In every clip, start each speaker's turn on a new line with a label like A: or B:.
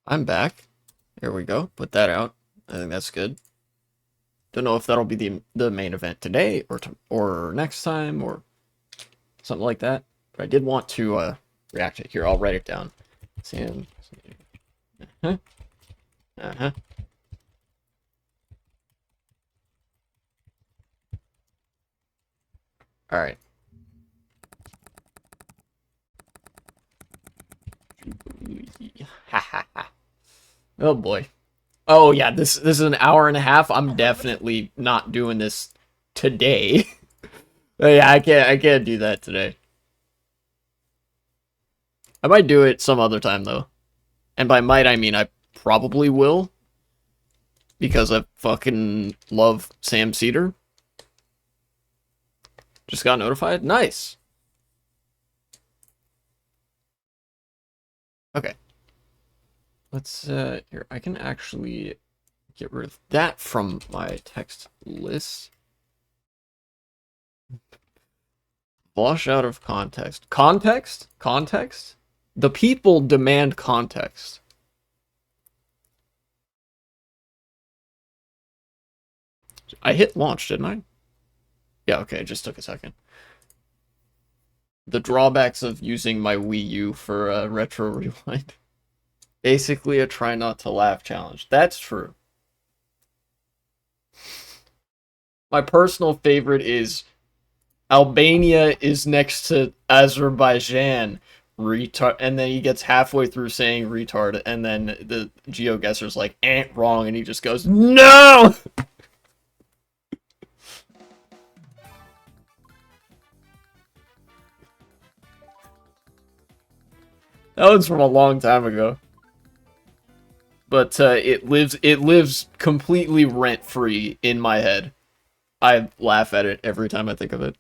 A: I'm back. Here we go. Put that out. I think that's good. Don't know if that'll be the main event today or next time or something like that. But I did want to react to it. Here, I'll write it down. Sam. Uh-huh. Uh-huh. All right. Ha ha ha. Oh boy. Oh yeah, this is an hour and a half. I'm definitely not doing this today. Yeah, I can't do that today. I might do it some other time though. And by might I mean I probably will because I fucking love Sam Cedar. Just got notified. Nice. Okay. Let's here I can actually get rid of that from my text list. Wash out of context. Context? Context? The people demand context. I hit launch, didn't I? Yeah, okay, it just took a second. The drawbacks of using my Wii U for Retro Rewind. Basically a try not to laugh challenge. That's true. My personal favorite is Albania is next to Azerbaijan. Retard, and then he gets halfway through saying retard, and then the geoguesser's like, wrong, and he just goes, no! That was from a long time ago. But it lives completely rent-free in my head. I laugh at it every time I think of it.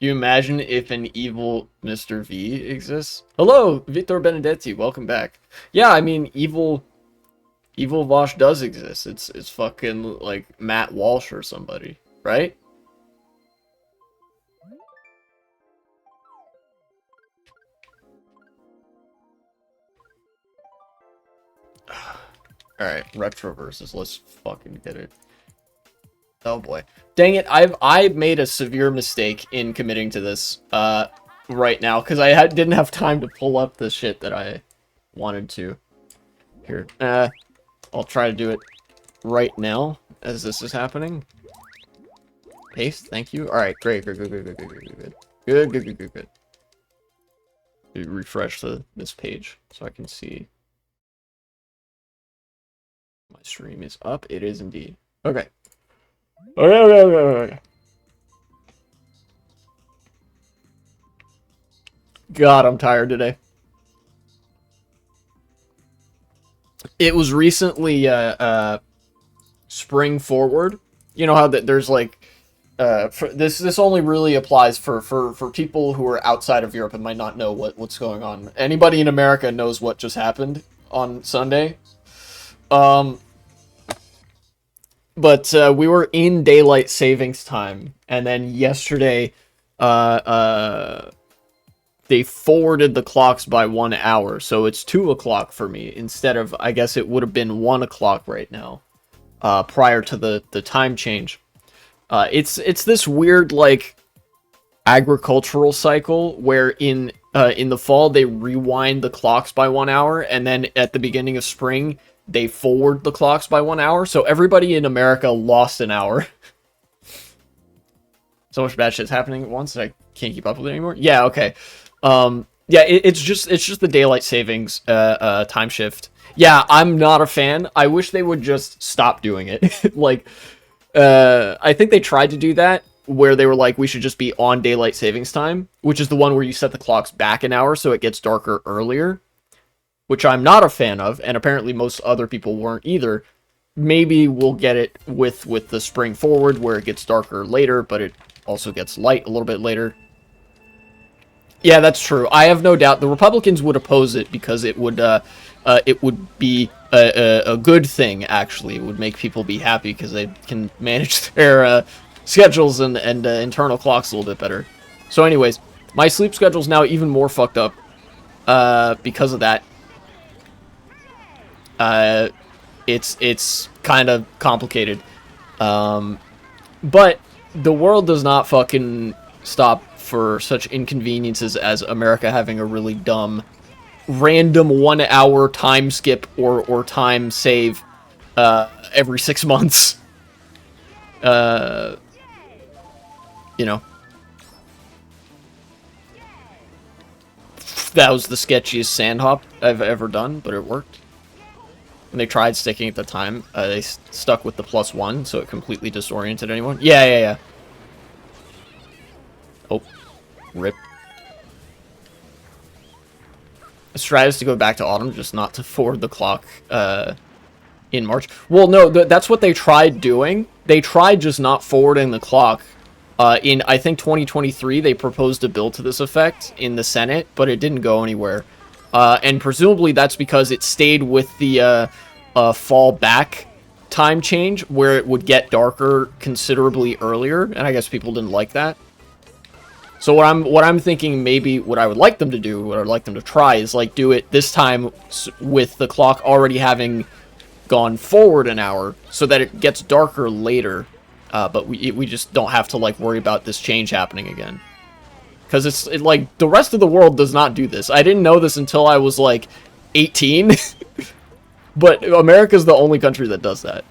A: You imagine if an evil Mr. V exists? Hello, Victor Benedetti, welcome back. Yeah, I mean, evil Vosh does exist. It's fucking like Matt Walsh or somebody, right? Alright, Retroverses, let's fucking get it. Oh boy. Dang it, I made a severe mistake in committing to this right now, because didn't have time to pull up the shit that I wanted to. Here, I'll try to do it right now, as this is happening. Paste, thank you. Alright, great, good, good, good, good, good, good, good. Good, good, good, good, good. Refresh this page, so I can see. My stream is up, it is indeed. Okay. Okay. God, I'm tired today. It was recently spring forward. You know how there's like this only really applies for people who are outside of Europe and might not know what's going on. Anybody in America knows what just happened on Sunday. But we were in daylight savings time, and then yesterday, they forwarded the clocks by 1 hour, so it's 2 o'clock for me instead of, I guess it would have been 1 o'clock right now, prior to the time change. It's this weird like agricultural cycle where in the fall they rewind the clocks by 1 hour, and then at the beginning of spring they forward the clocks by 1 hour, so everybody in America lost an hour. So much bad shit's happening at once that I can't keep up with it anymore. Yeah, okay. Yeah, it's just the daylight savings time shift. Yeah, I'm not a fan. I wish they would just stop doing it. Like, I think they tried to do that, where they were like, we should just be on daylight savings time, which is the one where you set the clocks back an hour so it gets darker earlier, which I'm not a fan of, and apparently most other people weren't either. Maybe we'll get it with the spring forward, where it gets darker later, but it also gets light a little bit later. Yeah, that's true. I have no doubt the Republicans would oppose it because it would be a good thing, actually. It would make people be happy because they can manage their schedules and internal clocks a little bit better. So anyways, My sleep schedule's now even more fucked up because of that. It's kind of complicated. But the world does not fucking stop for such inconveniences as America having a really dumb random 1 hour time skip or time save every 6 months. You know. That was the sketchiest sand hop I've ever done, but it worked. When they tried sticking at the time, they stuck with the +1, so it completely disoriented anyone. Yeah. Oh, rip. The strat is to go back to autumn, just not to forward the clock in March. Well, no, that's what they tried doing. They tried just not forwarding the clock. In, I think, 2023, they proposed a bill to this effect in the Senate, but it didn't go anywhere. And presumably that's because it stayed with the fall back time change, where it would get darker considerably earlier, and I guess people didn't like that. So what I'm thinking, maybe what I would like them to do, what I'd like them to try, is like do it this time with the clock already having gone forward an hour, so that it gets darker later. But we just don't have to like worry about this change happening again. Because it's like the rest of the world does not do this. I didn't know this until I was like 18. But America's the only country that does that.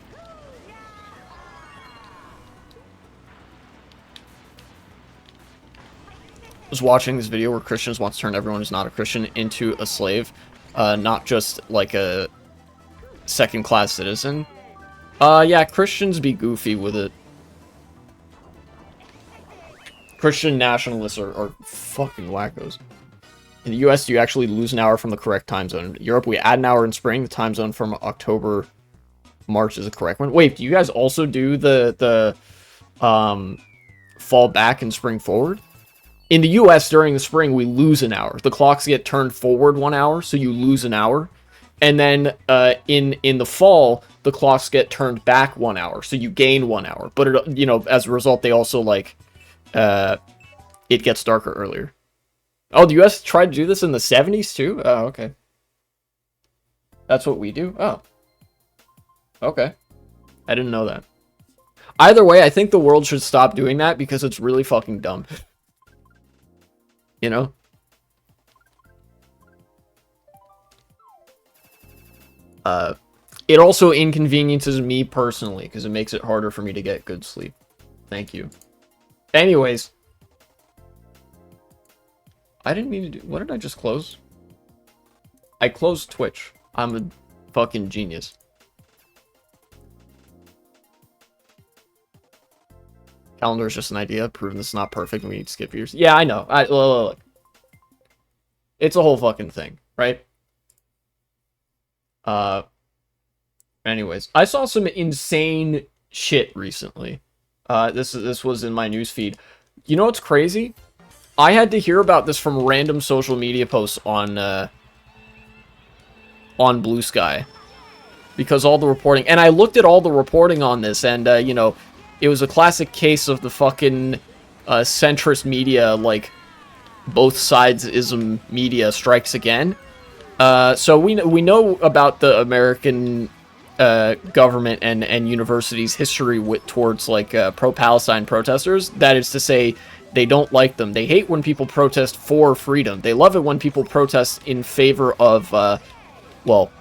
A: I was watching this video where Christians want to turn everyone who's not a Christian into a slave. Not just like a second-class citizen. Yeah, Christians be goofy with it. Christian nationalists are fucking wackos. In the US, you actually lose an hour from the correct time zone. In Europe, we add an hour in spring. The time zone from October, March is the correct one. Wait, do you guys also do the fall back and spring forward? In the US, during the spring, we lose an hour. The clocks get turned forward 1 hour, so you lose an hour. And then in the fall, the clocks get turned back 1 hour, so you gain 1 hour. But it, you know, as a result, they also like it gets darker earlier. Oh, the US tried to do this in the 70s too? Oh, okay. That's what we do? Oh. Okay. I didn't know that. Either way, I think the world should stop doing that because it's really fucking dumb. You know? It also inconveniences me personally because it makes it harder for me to get good sleep. Thank you. Anyways. I didn't mean to do... What did I just close? I closed Twitch. I'm a fucking genius. Calendar is just an idea. Proving this is not perfect. We need to skip years. Yeah, I know. Look. It's a whole fucking thing, right? Anyways, I saw some insane shit recently. This was in my newsfeed. You know what's crazy? I had to hear about this from random social media posts on Blue Sky. Because all the reporting... And I looked at all the reporting on this, and, you know, it was a classic case of the fucking centrist media, like, both sides-ism media strikes again. So we know about the American government and universities' history towards, like, pro-Palestine protesters. That is to say... They don't like them. They hate when people protest for freedom. They love it when people protest in favor of, well,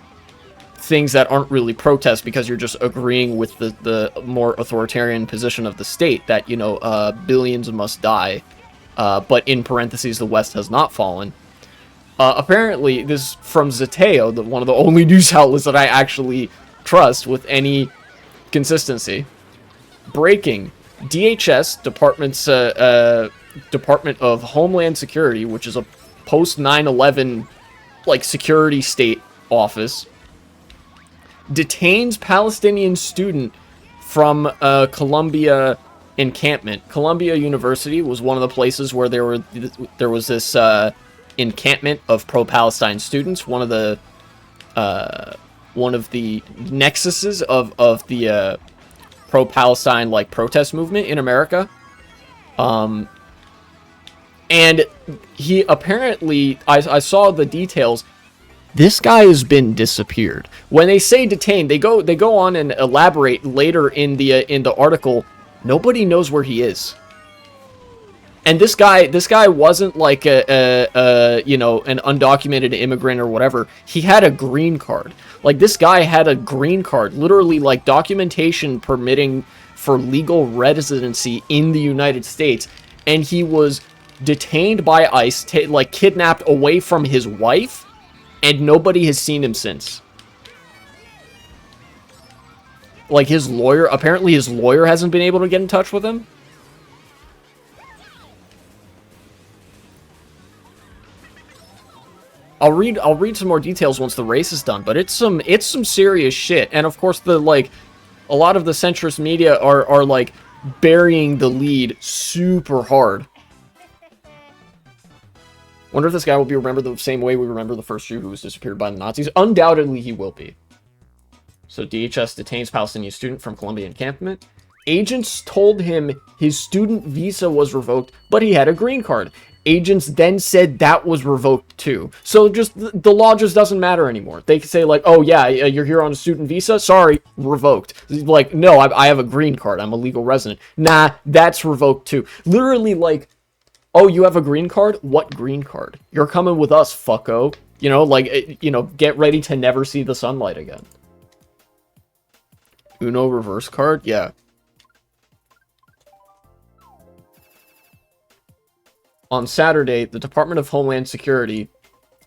A: things that aren't really protests because you're just agreeing with the more authoritarian position of the state that, you know, billions must die. But in parentheses, the West has not fallen. Apparently, this is from Zeteo, one of the only news outlets that I actually trust with any consistency. Breaking. DHS, Department of Homeland Security, which is a post 9/11 like security state office, detains Palestinian student from Columbia encampment. Columbia University was one of the places where there was this encampment of pro-Palestine students. One of the nexuses of the pro-Palestine like protest movement in America. And he apparently, I saw the details. This guy has been disappeared. When they say detained, they go on and elaborate later in the article. Nobody knows where he is. And this guy wasn't like you know, an undocumented immigrant or whatever. He had a green card. Like, this guy had a green card, literally like documentation permitting for legal residency in the United States, and he was detained by ICE, like kidnapped away from his wife, and nobody has seen him since. Like, his lawyer, apparently his lawyer hasn't been able to get in touch with him. I'll read some more details once the race is done, but it's some serious shit. And of course, the like a lot of the centrist media are like burying the lead super hard. Wonder if this guy will be remembered the same way we remember the first Jew who was disappeared by the Nazis. Undoubtedly, he will be. So DHS detains Palestinian student from Columbia encampment. Agents told him his student visa was revoked, but he had a green card. Agents then said that was revoked too. So just the law just doesn't matter anymore. They can say like, oh yeah, you're here on a student visa. Sorry, revoked. Like, no, I have a green card. I'm a legal resident. Nah, that's revoked too. Literally like, oh, you have a green card? What green card? You're coming with us, fucko. You know, like, you know, get ready to never see the sunlight again. Uno reverse card? Yeah. On Saturday, the Department of Homeland Security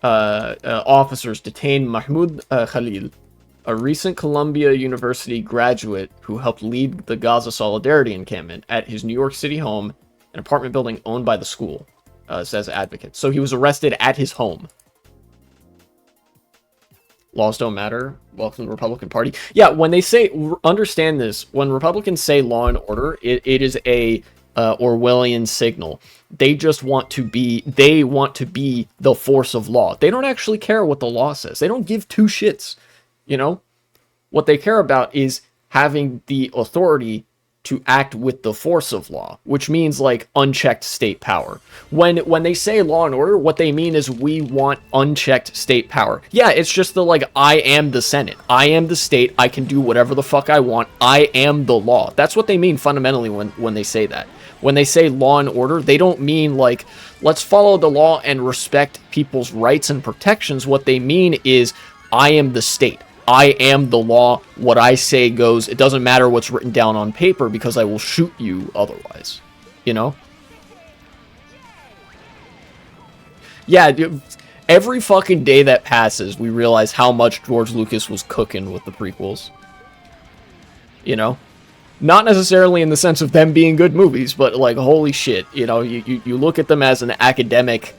A: officers detained Mahmoud Khalil, a recent Columbia University graduate who helped lead the Gaza Solidarity encampment at his New York City home, an apartment building owned by the school, says advocate. So he was arrested at his home. Laws don't matter. Welcome to the Republican Party. Yeah, when they say, understand this, when Republicans say law and order, it is a Orwellian signal. They just want to be, the force of law. They don't actually care what the law says. They don't give two shits, you know? What they care about is having the authority to act with the force of law, which means like unchecked state power. When they say law and order, what they mean is we want unchecked state power. Yeah, it's just the like, I am the Senate. I am the state. I can do whatever the fuck I want. I am the law. That's what they mean fundamentally when they say that. When they say law and order, they don't mean like, let's follow the law and respect people's rights and protections. What they mean is, I am the state. I am the law. What I say goes. It doesn't matter what's written down on paper because I will shoot you otherwise. You know? Yeah, dude, every fucking day that passes, we realize how much George Lucas was cooking with the prequels. You know? Not necessarily in the sense of them being good movies, but like, holy shit, you know, you look at them as an academic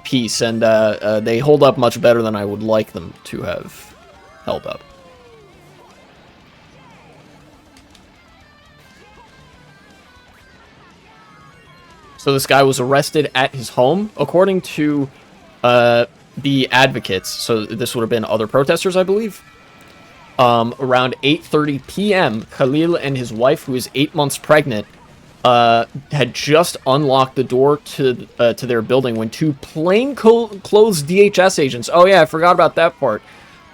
A: piece, and they hold up much better than I would like them to have held up. So this guy was arrested at his home, according to the advocates. So this would have been other protesters, I believe. Around 8:30 p.m., Khalil and his wife, who is 8 months pregnant, had just unlocked the door to their building when two plainclothes DHS agents, oh yeah, I forgot about that part,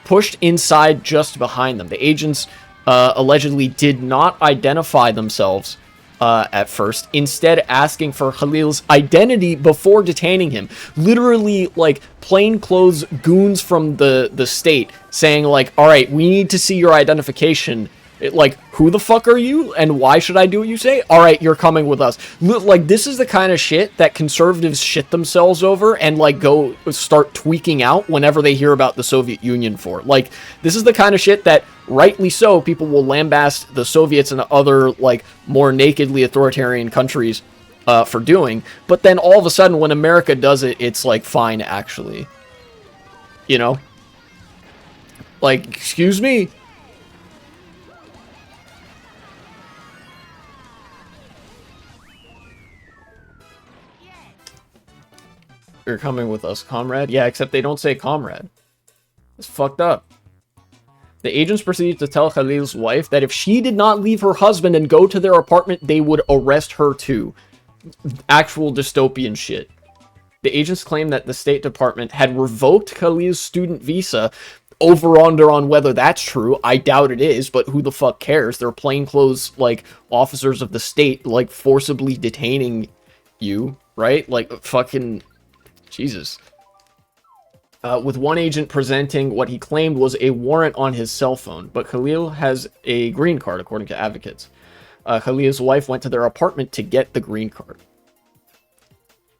A: pushed inside just behind them. The agents allegedly did not identify themselves at first, instead asking for Khalil's identity before detaining him. Literally, like, plainclothes goons from the state saying, like, alright, we need to see your identification. Like, who the fuck are you, and why should I do what you say? Alright, you're coming with us. Like, this is the kind of shit that conservatives shit themselves over and, like, go start tweaking out whenever they hear about the Soviet Union for. Like, this is the kind of shit that, rightly so, people will lambast the Soviets and other, like, more nakedly authoritarian countries for doing. But then all of a sudden, when America does it, it's, like, fine, actually. You know? Like, excuse me? You're coming with us, comrade? Yeah, except they don't say comrade. It's fucked up. The agents proceeded to tell Khalil's wife that if she did not leave her husband and go to their apartment, they would arrest her too. Actual dystopian shit. The agents claimed that the State Department had revoked Khalil's student visa. Over under on whether that's true. I doubt it is, but who the fuck cares? They're plainclothes, like, officers of the state, like, forcibly detaining you, right? Like, fucking... Jesus. With one agent presenting what he claimed was a warrant on his cell phone, but Khalil has a green card, according to advocates. Khalil's wife went to their apartment to get the green card.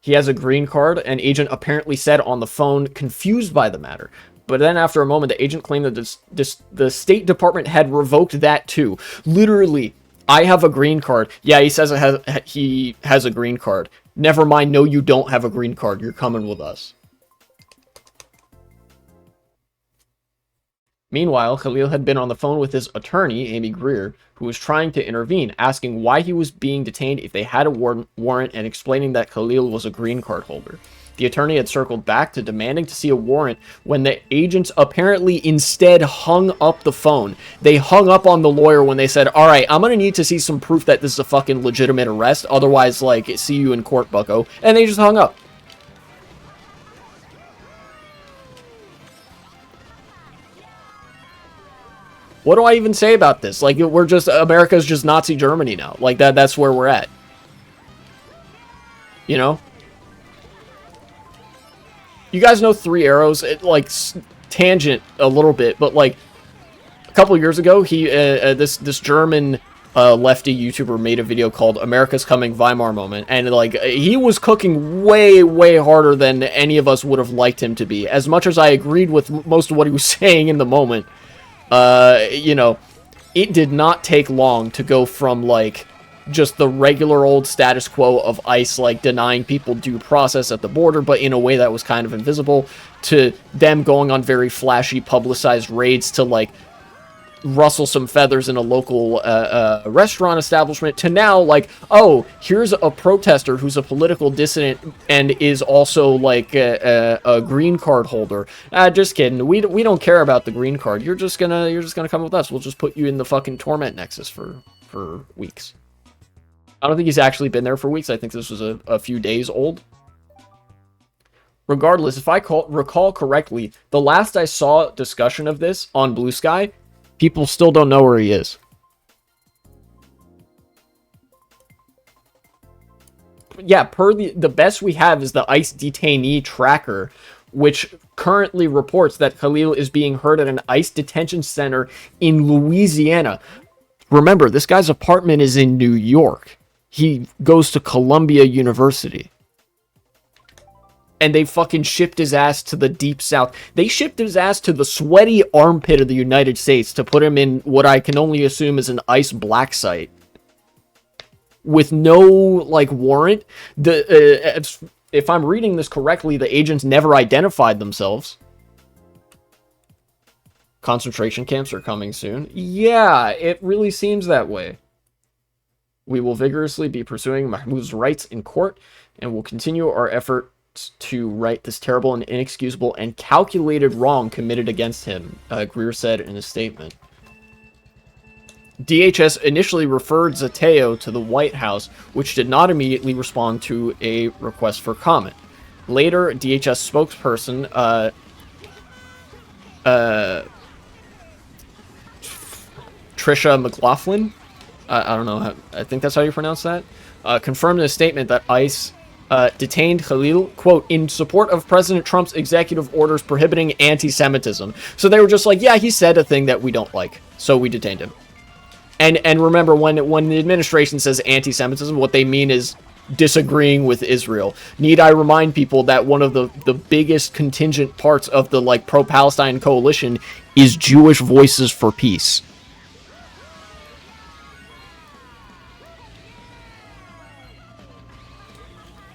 A: He has a green card, an agent apparently said on the phone, confused by the matter. But then after a moment, the agent claimed that the State Department had revoked that too. Literally, I have a green card. Yeah, he says he has a green card. Never mind, no, you don't have a green card. You're coming with us. Meanwhile, Khalil had been on the phone with his attorney, Amy Greer, who was trying to intervene, asking why he was being detained if they had a warrant and explaining that Khalil was a green card holder. The attorney had circled back to demanding to see a warrant when the agents apparently instead hung up the phone. They hung up on the lawyer when they said, all right, I'm going to need to see some proof that this is a fucking legitimate arrest. Otherwise, like, see you in court, bucko. And they just hung up. What do I even say about this? Like, America's just Nazi Germany now. Like, that's where we're at. You know? You guys know Three Arrows? It, like, tangent a little bit, but, like, a couple years ago, this German lefty YouTuber made a video called America's Coming Weimar Moment, and, like, he was cooking way, way harder than any of us would have liked him to be. As much as I agreed with most of what he was saying in the moment, you know, it did not take long to go from, like, just the regular old status quo of ICE, like, denying people due process at the border, but in a way that was kind of invisible, to them going on very flashy, publicized raids to, like, rustle some feathers in a local restaurant establishment, to now, like, oh, here's a protester who's a political dissident and is also, like, a green card holder. Just kidding. We don't care about the green card. You're just gonna come with us. We'll just put you in the fucking torment nexus for weeks. I don't think he's actually been there for weeks. I think this was a few days old. Regardless, if I recall correctly, the last I saw discussion of this on Blue Sky, people still don't know where he is. Yeah, per the best we have is the ICE detainee tracker, which currently reports that Khalil is being heard at an ICE detention center in Louisiana. Remember, this guy's apartment is in New York. He goes to Columbia University. And they fucking shipped his ass to the deep south. They shipped his ass to the sweaty armpit of the United States to put him in what I can only assume is an ICE black site. With no, like, warrant. If I'm reading this correctly, the agents never identified themselves. Concentration camps are coming soon. Yeah, it really seems that way. We will vigorously be pursuing Mahmoud's rights in court, and will continue our efforts to right this terrible and inexcusable and calculated wrong committed against him, Greer said in a statement. DHS initially referred Zateo to the White House, which did not immediately respond to a request for comment. Later, DHS spokesperson, Tricia McLaughlin, I don't know, I think that's how you pronounce that, confirmed in a statement that ICE detained Khalil, quote, in support of President Trump's executive orders prohibiting anti-Semitism. So they were just like, yeah, he said a thing that we don't like, so we detained him. And remember, when the administration says anti-Semitism, what they mean is disagreeing with Israel. Need I remind people that one of the biggest contingent parts of the, like, pro-Palestine coalition is Jewish Voices for Peace.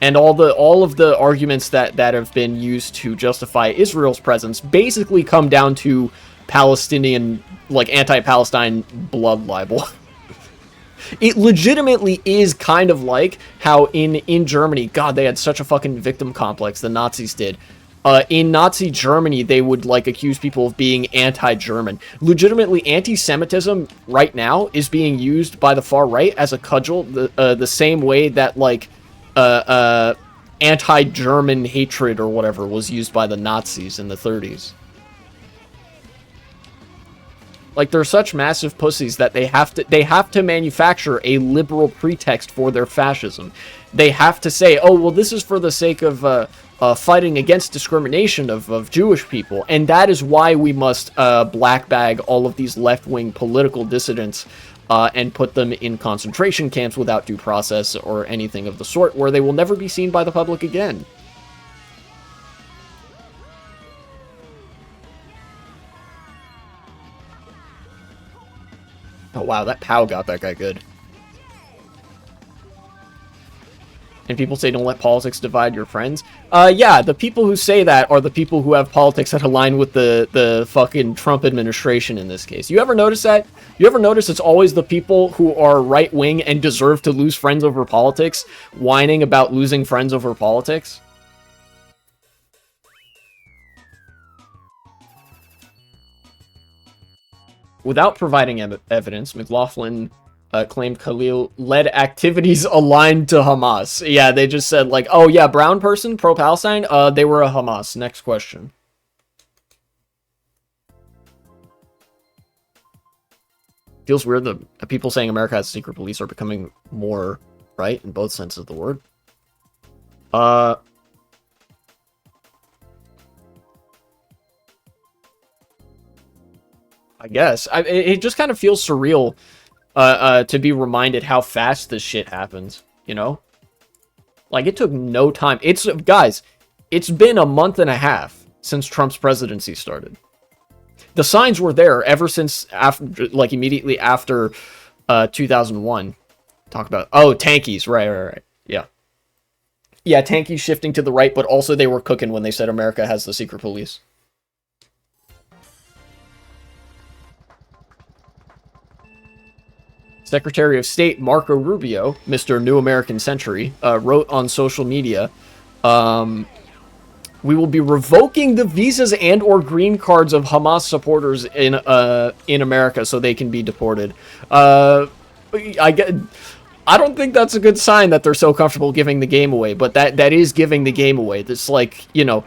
A: And all of the arguments that have been used to justify Israel's presence basically come down to Palestinian, like, anti-Palestine blood libel. It legitimately is kind of like how in Germany, God, they had such a fucking victim complex, the Nazis did. In Nazi Germany, they would, like, accuse people of being anti-German. Legitimately, anti-Semitism right now is being used by the far right as a cudgel, the same way that, like, anti-German hatred or whatever was used by the Nazis in the 30s. Like, they're such massive pussies that they have to manufacture a liberal pretext for their fascism. They have to say, oh, well, this is for the sake of fighting against discrimination of Jewish people, and that is why we must black bag all of these left-wing political dissidents and put them in concentration camps without due process or anything of the sort, where they will never be seen by the public again. Oh wow, that POW got that guy good. And people say don't let politics divide your friends. Yeah, the people who say that are the people who have politics that align with the fucking Trump administration in this case. You ever notice that? You ever notice it's always the people who are right-wing and deserve to lose friends over politics, whining about losing friends over politics? Without providing evidence, McLaughlin claimed Khalil led activities aligned to Hamas. Yeah, they just said, like, oh yeah, brown person, pro-Palestine, they were a Hamas. Next question. Feels weird that people saying America has secret police are becoming more right in both senses of the word. I guess. It just kind of feels surreal to be reminded how fast this shit happens, you know? Like, it took no time. Guys, it's been a month and a half since Trump's presidency started. The signs were there ever since, like, immediately after 2001. Talk about, oh, tankies, right. Yeah. Yeah, tankies shifting to the right, but also they were cooking when they said America has the secret police. Secretary of State Marco Rubio, Mr. New American Century, wrote on social media, we will be revoking the visas and or green cards of Hamas supporters in America so they can be deported. I don't think that's a good sign that they're so comfortable giving the game away, but that is giving the game away. That's like, you know,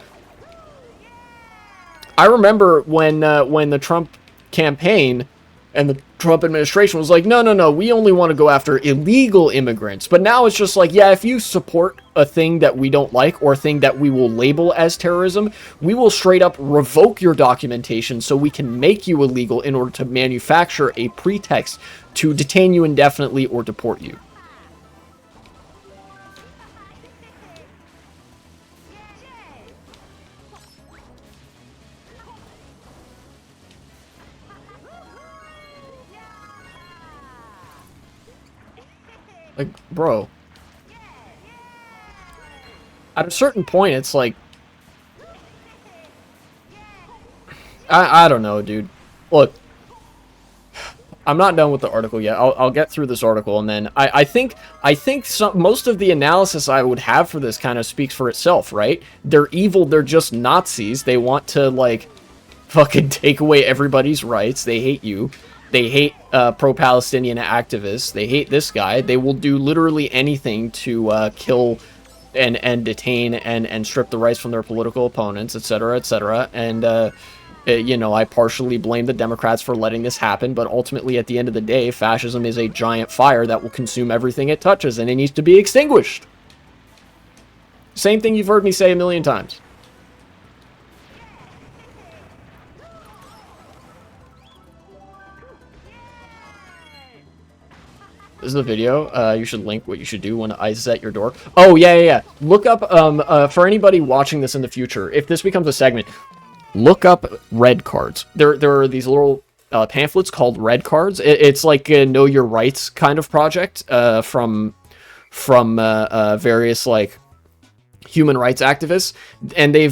A: I remember when the Trump campaign and the Trump administration was like, no, we only want to go after illegal immigrants. But now it's just like, yeah, if you support a thing that we don't like or a thing that we will label as terrorism, we will straight up revoke your documentation so we can make you illegal in order to manufacture a pretext to detain you indefinitely or deport you. Like, bro. At a certain point, it's like... I don't know, dude. Look. I'm not done with the article yet. I'll get through this article, and then... I think most of the analysis I would have for this kind of speaks for itself, right? They're evil, they're just Nazis. They want to, like, fucking take away everybody's rights. They hate you. They hate pro-Palestinian activists. They hate this guy. They will do literally anything to kill and detain and strip the rights from their political opponents, etc., etc. And, you know, I partially blame the Democrats for letting this happen, but ultimately, at the end of the day, fascism is a giant fire that will consume everything it touches, and it needs to be extinguished. Same thing you've heard me say a million times. This is a video. You should link what you should do when ICE is at your door. Oh, yeah. Look up, for anybody watching this in the future, if this becomes a segment, look up red cards. There are these little pamphlets called red cards. It's like a Know Your Rights kind of project from various, like, human rights activists, and they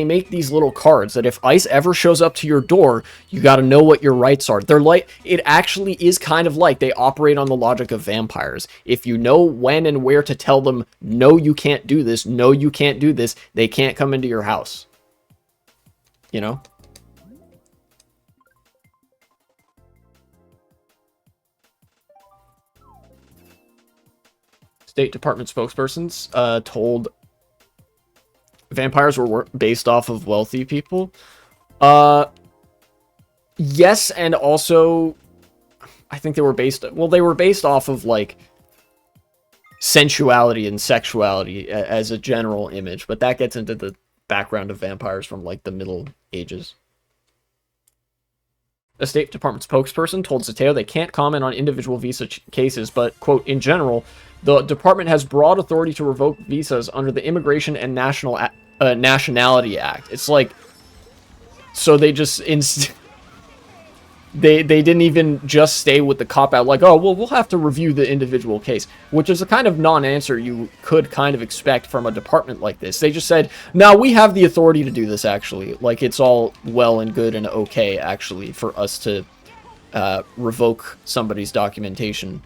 A: make these little cards that if ICE ever shows up to your door, you got to know what your rights are. They're like, it actually is kind of like they operate on the logic of vampires. If you know when and where to tell them, no, you can't do this, no, you can't do this, they can't come into your house. You know? State Department spokespersons told vampires were based off of wealthy people. Uh, yes, and also, I think they were based... Well, they were based off of, like, sensuality and sexuality as a general image, but that gets into the background of vampires from, like, the Middle Ages. A State Department spokesperson told Zateo they can't comment on individual visa cases, but, quote, in general, the department has broad authority to revoke visas under the Immigration and Nationality Act. It's like, so they just they didn't even just stay with the cop-out, like, oh, well, we'll have to review the individual case, which is a kind of non-answer you could kind of expect from a department like this. They just said, no, we have the authority to do this, actually. Like, it's all well and good and okay, actually, for us to revoke somebody's documentation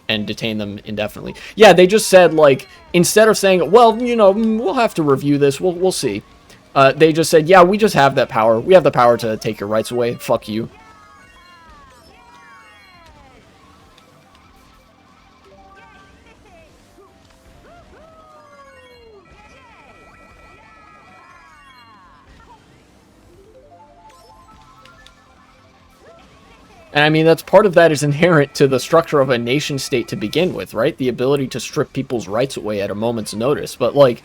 A: and detain them indefinitely. Yeah, they just said, like, instead of saying, well, you know, we'll have to review this, we'll see. They just said, yeah, we just have that power. We have the power to take your rights away. Fuck you. And I mean, that's part of that is inherent to the structure of a nation state to begin with, right? The ability to strip people's rights away at a moment's notice. But, like,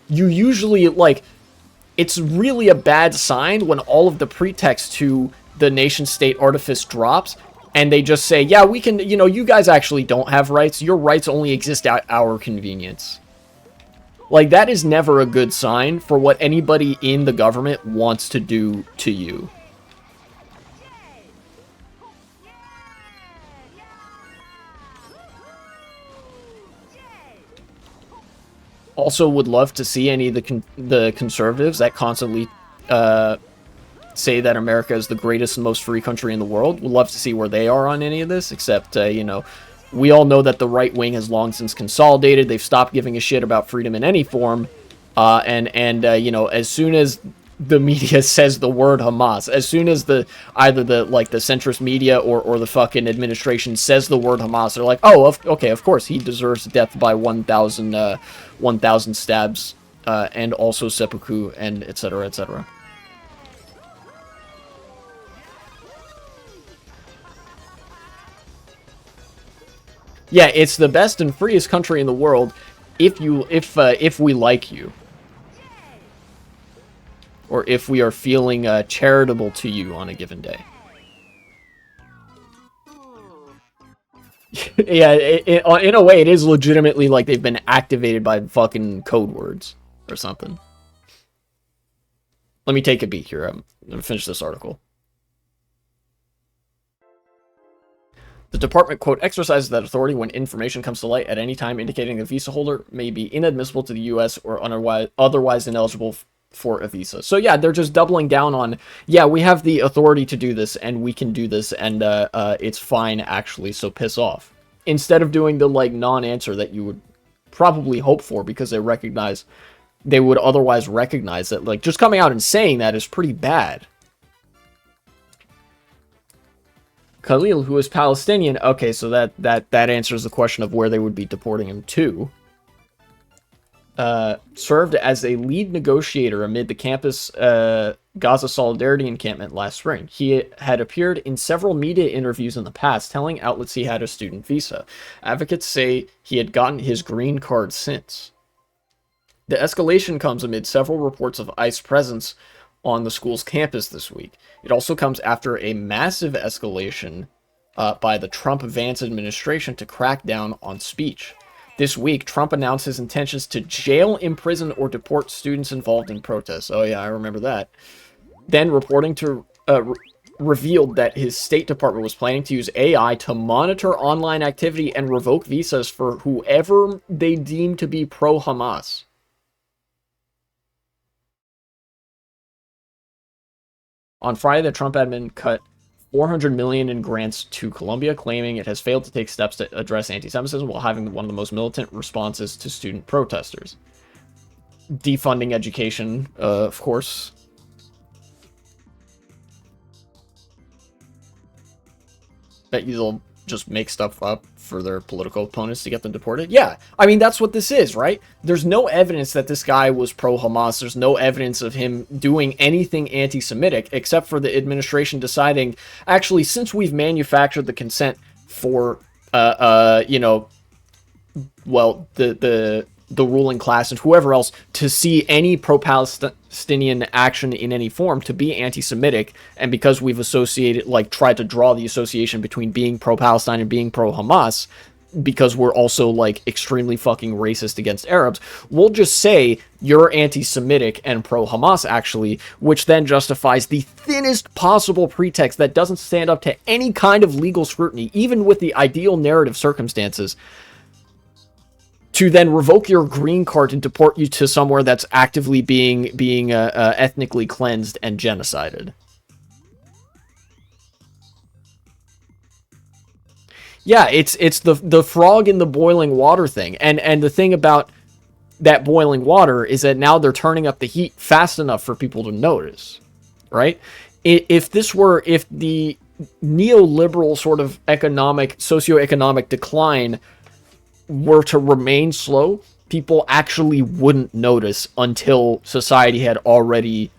A: you usually, like, it's really a bad sign when all of the pretext to the nation state artifice drops and they just say, yeah, we can, you know, you guys actually don't have rights. Your rights only exist at our convenience. Like, that is never a good sign for what anybody in the government wants to do to you. Also would love to see any of the conservatives that constantly say that America is the greatest and most free country in the world. Would love to see where they are on any of this, except, you know, we all know that the right wing has long since consolidated. They've stopped giving a shit about freedom in any form. You know, as soon as the media says the word Hamas, as soon as either the centrist media or the fucking administration says the word Hamas, they're like, oh, okay, of course, he deserves death by 1,000 stabs, and also seppuku, and etc., etc. Yeah, it's the best and freest country in the world if we like you. Or if we are feeling charitable to you on a given day. Yeah, in a way, it is legitimately like they've been activated by fucking code words or something. Let me take a beat here. I'm going to finish this article. The department, quote, exercises that authority when information comes to light at any time indicating the visa holder may be inadmissible to the U.S. or otherwise ineligible for a visa. So yeah, they're just doubling down on, yeah, we have the authority to do this, and we can do this, and it's fine, actually, so piss off. Instead of doing the, like, non-answer that you would probably hope for, because they would otherwise recognize that, like, just coming out and saying that is pretty bad. Khalil, who is Palestinian, okay, so that answers the question of where they would be deporting him to. Served as a lead negotiator amid the campus Gaza Solidarity encampment last spring. He had appeared in several media interviews in the past, telling outlets he had a student visa. Advocates say he had gotten his green card since. The escalation comes amid several reports of ICE presence on the school's campus this week. It also comes after a massive escalation by the Trump-Vance administration to crack down on speech. This week, Trump announced his intentions to jail, imprison, or deport students involved in protests. Oh yeah, I remember that. Then reporting to revealed that his State Department was planning to use AI to monitor online activity and revoke visas for whoever they deem to be pro-Hamas. On Friday, the Trump admin cut $400 million in grants to Colombia, claiming it has failed to take steps to address anti-Semitism while having one of the most militant responses to student protesters. Defunding education, of course. Bet you they'll just make stuff up for their political opponents to get them deported? Yeah, I mean, that's what this is, right? There's no evidence that this guy was pro-Hamas. There's no evidence of him doing anything anti-Semitic, except for the administration deciding, actually, since we've manufactured the consent for, you know, well, the ruling class and whoever else to see any pro-Palestinian action in any form to be anti-Semitic, and because we've associated, like, tried to draw the association between being pro-Palestine and being pro-Hamas, because we're also, like, extremely fucking racist against Arabs, we'll just say you're anti-Semitic and pro-Hamas, actually, which then justifies the thinnest possible pretext that doesn't stand up to any kind of legal scrutiny, even with the ideal narrative circumstances, to then revoke your green card and deport you to somewhere that's actively being ethnically cleansed and genocided. Yeah, it's the frog in the boiling water thing, and the thing about that boiling water is that now they're turning up the heat fast enough for people to notice, right? If the neoliberal sort of socioeconomic decline were to remain slow, people actually wouldn't notice until society had already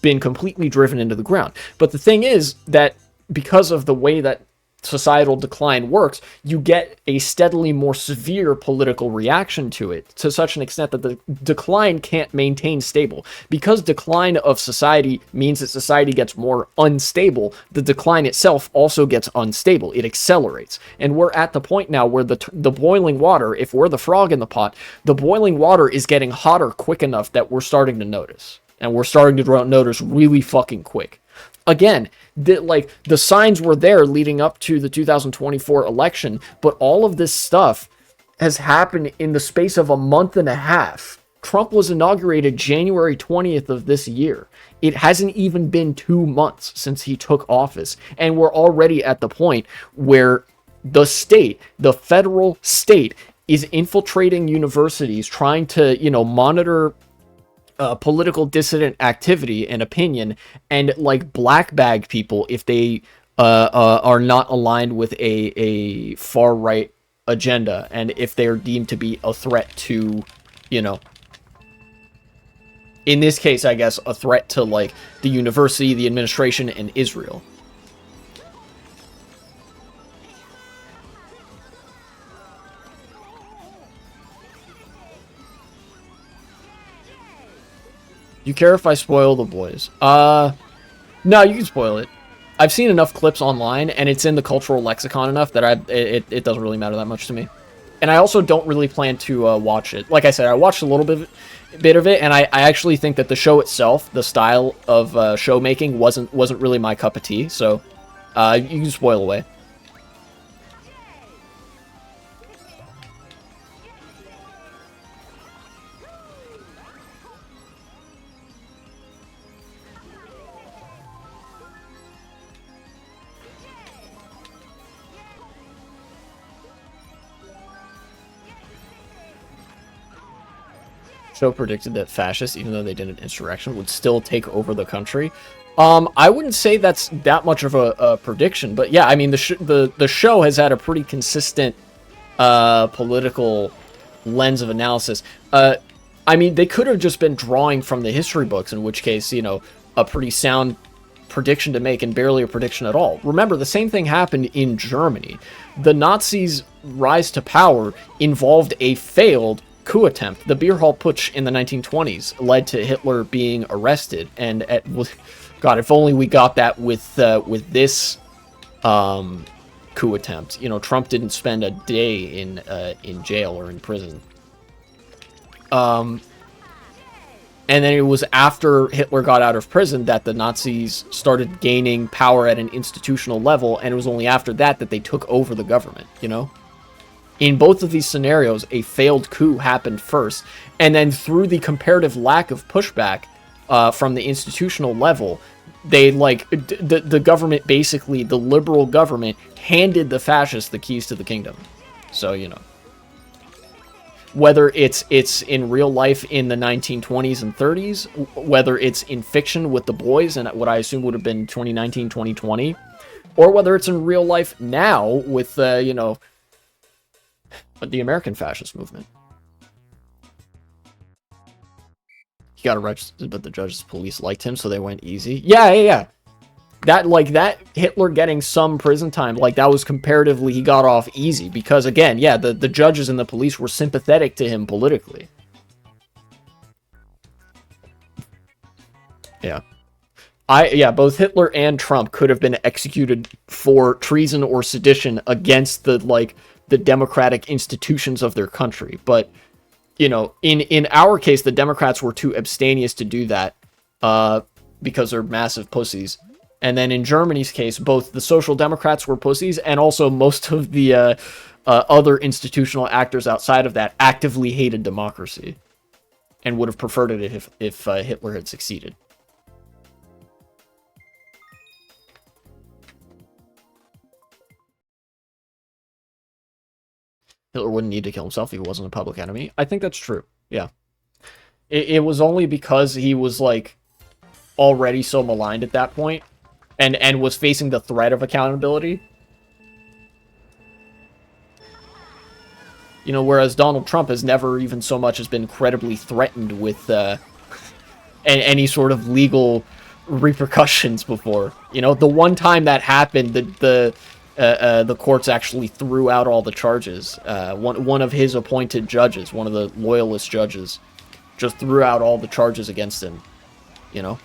A: been completely driven into the ground. But the thing is that because of the way that societal decline works, you get a steadily more severe political reaction to it, to such an extent that the decline can't maintain stable. Because decline of society means that society gets more unstable, the decline itself also gets unstable. It accelerates. And we're at the point now where the boiling water, if we're the frog in the pot, the boiling water is getting hotter quick enough that we're starting to notice. And we're starting to notice really fucking quick. Again, the signs were there leading up to the 2024 election, but all of this stuff has happened in the space of a month and a half. Trump was inaugurated January 20th of this year. It hasn't even been 2 months since he took office, and we're already at the point where the federal state, is infiltrating universities, trying to, monitor political dissident activity and opinion, and like black bag people if they are not aligned with a far right agenda, and if they are deemed to be a threat to, in this case, I guess, a threat to like the university, the administration, and Israel. You care if I spoil The Boys? No, you can spoil it. I've seen enough clips online, and it's in the cultural lexicon enough that it doesn't really matter that much to me. And I also don't really plan to watch it. Like I said, I watched a little bit of it, and I actually think that the show itself, the style of show making, wasn't really my cup of tea. So you can spoil away. Show predicted that fascists, even though they did an insurrection, would still take over the country. I wouldn't say that's that much of a prediction, but yeah, I mean, the show has had a pretty consistent political lens of analysis. I mean, they could have just been drawing from the history books, in which case, a pretty sound prediction to make, and barely a prediction at all. Remember, the same thing happened in Germany. The Nazis' rise to power involved a failed coup attempt. The beer hall putsch in the 1920s led to Hitler being arrested, and God, if only we got that with this coup attempt. Trump didn't spend a day in jail or in prison. And then it was after Hitler got out of prison that the Nazis started gaining power at an institutional level, and it was only after that they took over the government, In both of these scenarios, a failed coup happened first, and then through the comparative lack of pushback from the institutional level, they, the government, basically, the liberal government, handed the fascists the keys to the kingdom. So, whether it's in real life in the 1920s and 30s, whether it's in fiction with The Boys and what I assume would have been 2019, 2020, or whether it's in real life now with, you know, the American fascist movement. He got arrested, but the judge's police liked him, so they went easy. Yeah. That, like, that Hitler getting some prison time, like, that was comparatively, he got off easy. Because, again, yeah, the judges and the police were sympathetic to him politically. Yeah. Both Hitler and Trump could have been executed for treason or sedition against the, like, the democratic institutions of their country. But, you know, in our case, the Democrats were too abstemious to do that, because they're massive pussies. And then in Germany's case, both the Social Democrats were pussies, and also most of the other institutional actors outside of that actively hated democracy and would have preferred it if Hitler had succeeded. Hitler wouldn't need to kill himself if he wasn't a public enemy. I think that's true. Yeah. It was only because he was, like, already so maligned at that point and was facing the threat of accountability. You know, whereas Donald Trump has never even so much as been credibly threatened with any sort of legal repercussions before. You know, the one time that happened, the courts actually threw out all the charges. One of his appointed judges, one of the loyalist judges, just threw out all the charges against him. You know?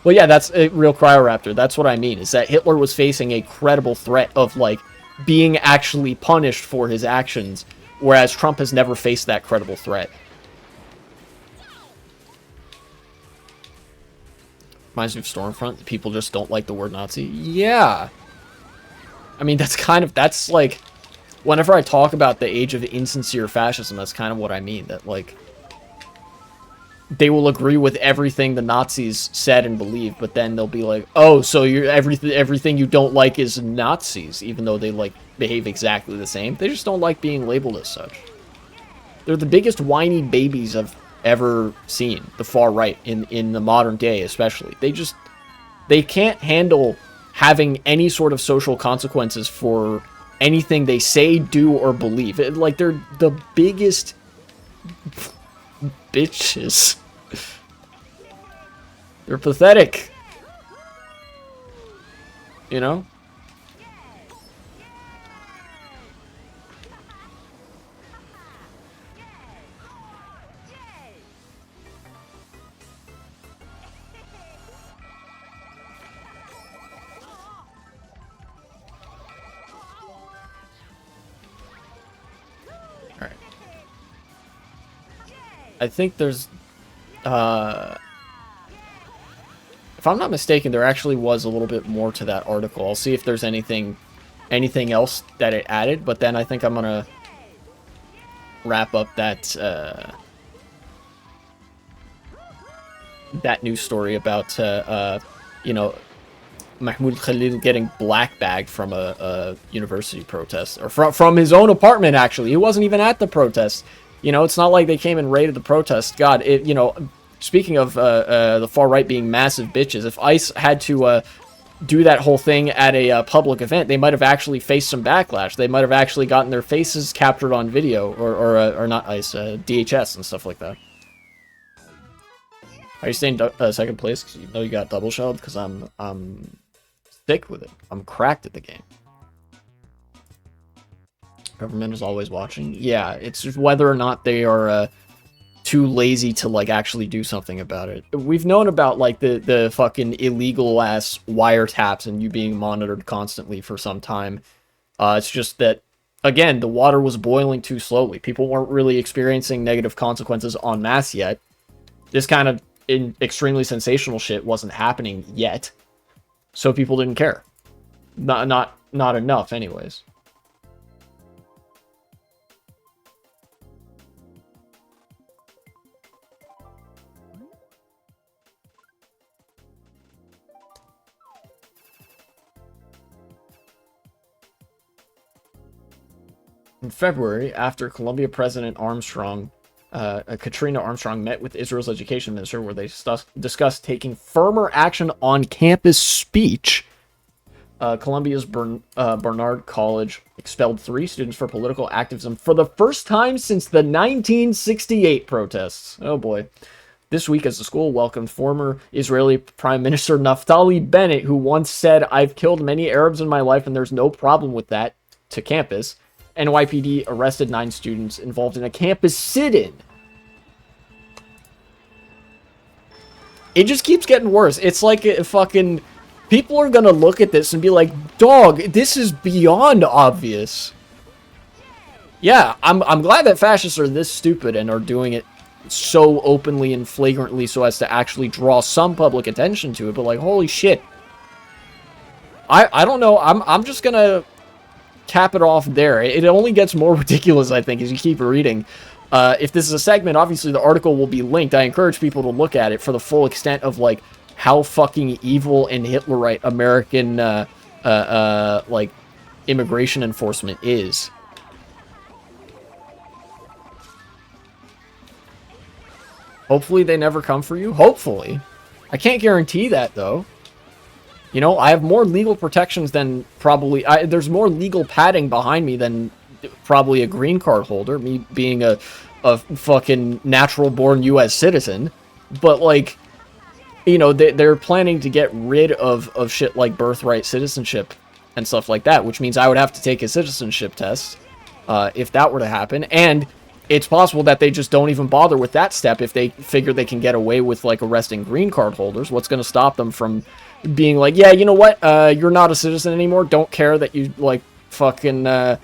A: Well, yeah, that's a real Cryoraptor. That's what I mean, is that Hitler was facing a credible threat of, like, being actually punished for his actions, whereas Trump has never faced that credible threat. Reminds me of Stormfront. People just don't like the word Nazi. Yeah. I mean, that's like, whenever I talk about the age of insincere fascism, that's kind of what I mean. That, like, they will agree with everything the Nazis said and believed, but then they'll be like, "Oh, so you're everything you don't like is Nazis," even though they, like, behave exactly the same. They just don't like being labeled as such. They're the biggest whiny babies I've ever seen. The far right in the modern day, especially. They can't handle having any sort of social consequences for anything they say, do, or believe. Like, they're the biggest bitches. They're pathetic. You know? Alright. I think there's... if I'm not mistaken, there actually was a little bit more to that article. I'll see if there's anything else that it added, but then I think I'm gonna wrap up that that news story about you know, Mahmoud Khalil getting black bagged from a university protest, or from his own apartment. Actually, he wasn't even at the protest. You know, it's not like they came and raided the protest. God, you know, speaking of the far right being massive bitches, if ICE had to do that whole thing at a public event, they might have actually faced some backlash. They might have actually gotten their faces captured on video, or not ICE, DHS and stuff like that. Are you staying second place because you know you got double shelled? Because I'm thick with it. I'm cracked at the game. Government is always watching. Yeah, it's just whether or not they are too lazy to, like, actually do something about it. We've known about, like, the fucking illegal ass wiretaps and you being monitored constantly for some time. It's just that, again, the water was boiling too slowly. People weren't really experiencing negative consequences en masse yet. This kind of extremely sensational shit wasn't happening yet, so people didn't care. Not enough, anyways. In February, after Columbia President Katrina Armstrong met with Israel's education minister, where they discussed taking firmer action on campus speech, Columbia's Bernard College expelled 3 students for political activism for the first time since the 1968 protests. Oh boy. This week, as the school welcomed former Israeli Prime Minister Naftali Bennett, who once said, "I've killed many Arabs in my life and there's no problem with that," to campus, NYPD arrested 9 students involved in a campus sit-in. It just keeps getting worse. It's like a fucking... People are gonna look at this and be like, dog, this is beyond obvious. Yeah, I'm glad that fascists are this stupid and are doing it so openly and flagrantly so as to actually draw some public attention to it, but like, holy shit. I don't know, I'm just gonna cap it off there. It only gets more ridiculous, I think, as you keep reading. If this is a segment, obviously the article will be linked. I encourage people to look at it for the full extent of, like, how fucking evil and Hitlerite American, like, immigration enforcement is. Hopefully they never come for you. Hopefully. I can't guarantee that, though. You know, I have more legal protections than probably... there's more legal padding behind me than probably a green card holder, me being a fucking natural-born U.S. citizen. But, like, you know, they're planning to get rid of shit like birthright citizenship and stuff like that, which means I would have to take a citizenship test if that were to happen. And it's possible that they just don't even bother with that step if they figure they can get away with, like, arresting green card holders. What's going to stop them from being like, yeah, you know what, you're not a citizen anymore, don't care that you, like, fucking live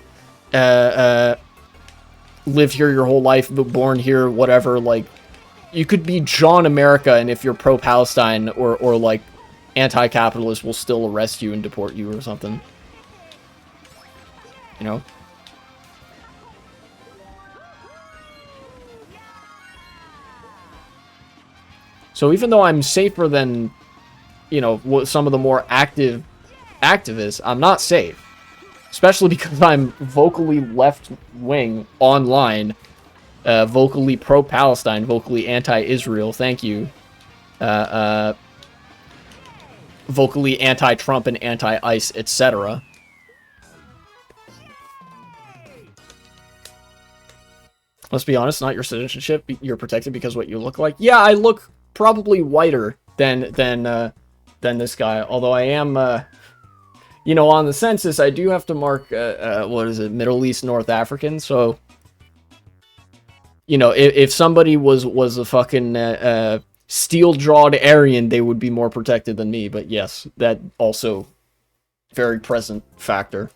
A: here your whole life, but born here, whatever. Like, you could be John America, and if you're pro-Palestine or like anti-capitalist, will still arrest you and deport you or something, you know. So even though I'm safer than, you know, some of the more active activists, I'm not safe. Especially because I'm vocally left-wing online, vocally pro-Palestine, vocally anti-Israel, thank you. Vocally anti-Trump and anti-ICE, etc. Let's be honest, not your citizenship, you're protected because what you look like. Yeah, I look probably whiter than this guy, although I am, you know, on the census, I do have to mark, what is it, Middle East North African, so, you know, if somebody was a fucking, steel-jawed Aryan, they would be more protected than me, but yes, that also very present factor.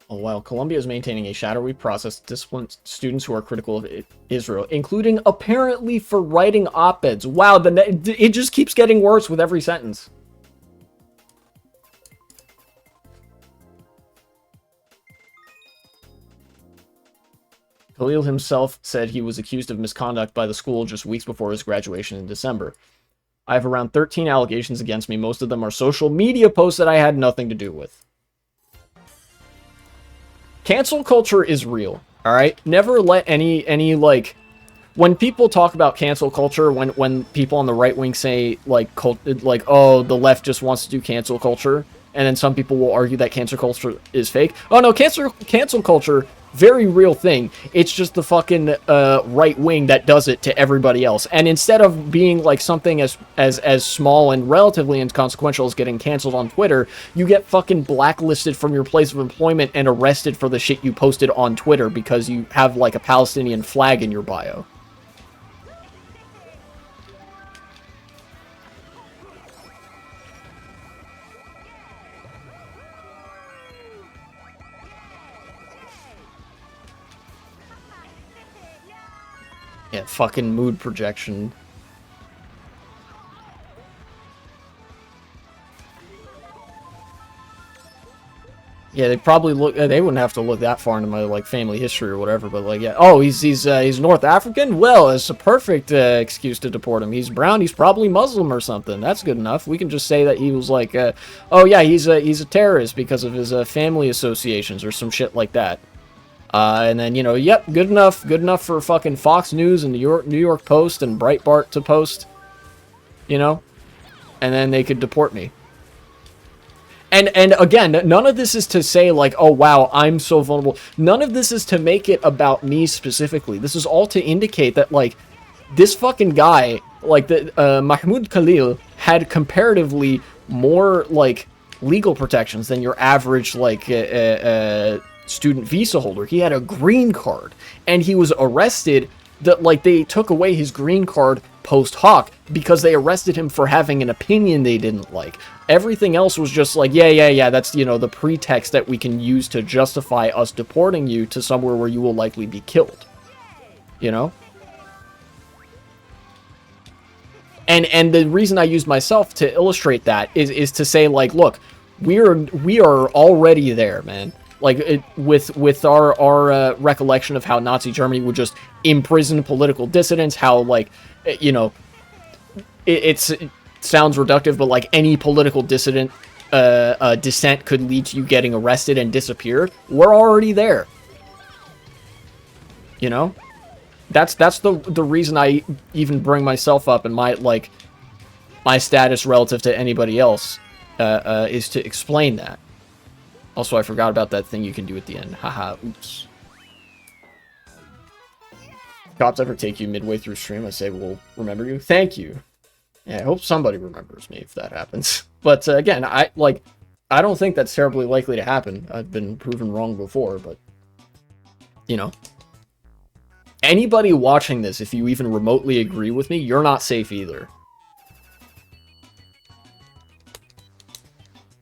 A: While Columbia is maintaining a shadowy process to discipline students who are critical of Israel, including apparently for writing op-eds. Wow, it just keeps getting worse with every sentence. Khalil himself said he was accused of misconduct by the school just weeks before his graduation in December. I have around 13 allegations against me. Most of them are social media posts that I had nothing to do with. Cancel culture is real, alright? Never let any, like... When people talk about cancel culture, when people on the right wing say, like, oh, the left just wants to do cancel culture, and then some people will argue that cancel culture is fake. Oh, no, cancel culture, very real thing. It's just the fucking right wing that does it to everybody else. And instead of being, like, something as small and relatively inconsequential as getting canceled on Twitter, you get fucking blacklisted from your place of employment and arrested for the shit you posted on Twitter because you have, like, a Palestinian flag in your bio. Yeah, fucking mood projection. Yeah, they probably look. They wouldn't have to look that far into my like family history or whatever. But like, yeah. Oh, he's North African. Well, it's a perfect excuse to deport him. He's brown. He's probably Muslim or something. That's good enough. We can just say that he was like, oh yeah, he's a terrorist because of his family associations or some shit like that. And then yep, good enough for fucking Fox News and New York Post and Breitbart to post. And then they could deport me. And again, none of this is to say, like, oh, wow, I'm so vulnerable. None of this is to make it about me specifically. This is all to indicate that, like, this fucking guy, like, Mahmoud Khalil, had comparatively more, like, legal protections than your average, like, student visa holder. He had a green card, and he was arrested. That, like, they took away his green card post hoc because they arrested him for having an opinion they didn't like. Everything else was just like, yeah, that's, the pretext that we can use to justify us deporting you to somewhere where you will likely be killed. And the reason I used myself to illustrate that is to say, like, look, we are already there, man. Like, with our recollection of how Nazi Germany would just imprison political dissidents, how, like, it sounds reductive, but, like, any political dissident dissent could lead to you getting arrested and disappeared. We're already there. That's the reason I even bring myself up and my status relative to anybody else is to explain that. Also, I forgot about that thing you can do at the end. Haha, oops. Cops ever take you midway through stream? I say, we'll remember you. Thank you. Yeah, I hope somebody remembers me if that happens. But again, I don't think that's terribly likely to happen. I've been proven wrong before, but anybody watching this, if you even remotely agree with me, you're not safe either.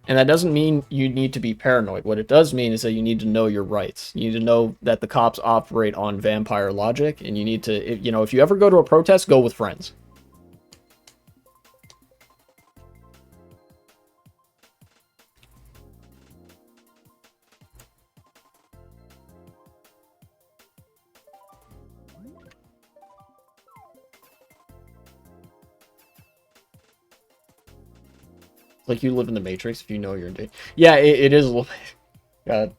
A: And that doesn't mean you need to be paranoid. What it does mean is that you need to know your rights. You need to know that the cops operate on vampire logic, and you need to, if you ever go to a protest, go with friends. Like you live in the Matrix if you know you're in danger. Yeah, it is a little bit. God.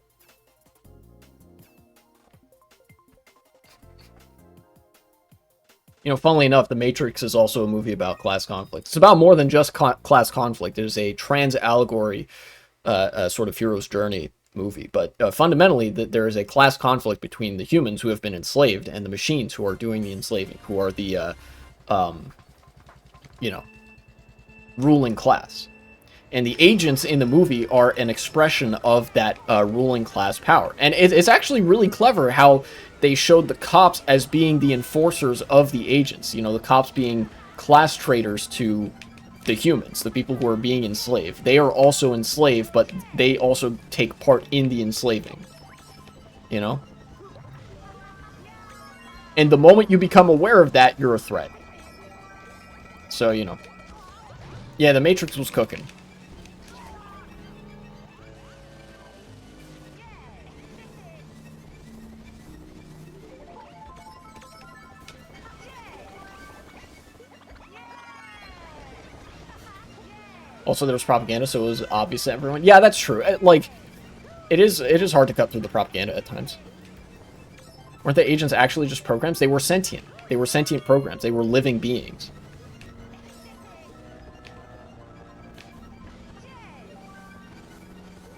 A: Funnily enough, The Matrix is also a movie about class conflict. It's about more than just class conflict. It is a trans allegory, sort of hero's journey movie. But fundamentally, there is a class conflict between the humans who have been enslaved and the machines who are doing the enslaving, who are the, ruling class. And the agents in the movie are an expression of that ruling class power. And it's actually really clever how they showed the cops as being the enforcers of the agents. The cops being class traitors to the humans, the people who are being enslaved. They are also enslaved, but they also take part in the enslaving. And the moment you become aware of that, you're a threat. So, yeah, the Matrix was cooking. Also, there was propaganda, so it was obvious to everyone. Yeah, that's true. Like, it is hard to cut through the propaganda at times. Weren't the agents actually just programs? They were sentient. They were sentient programs. They were living beings.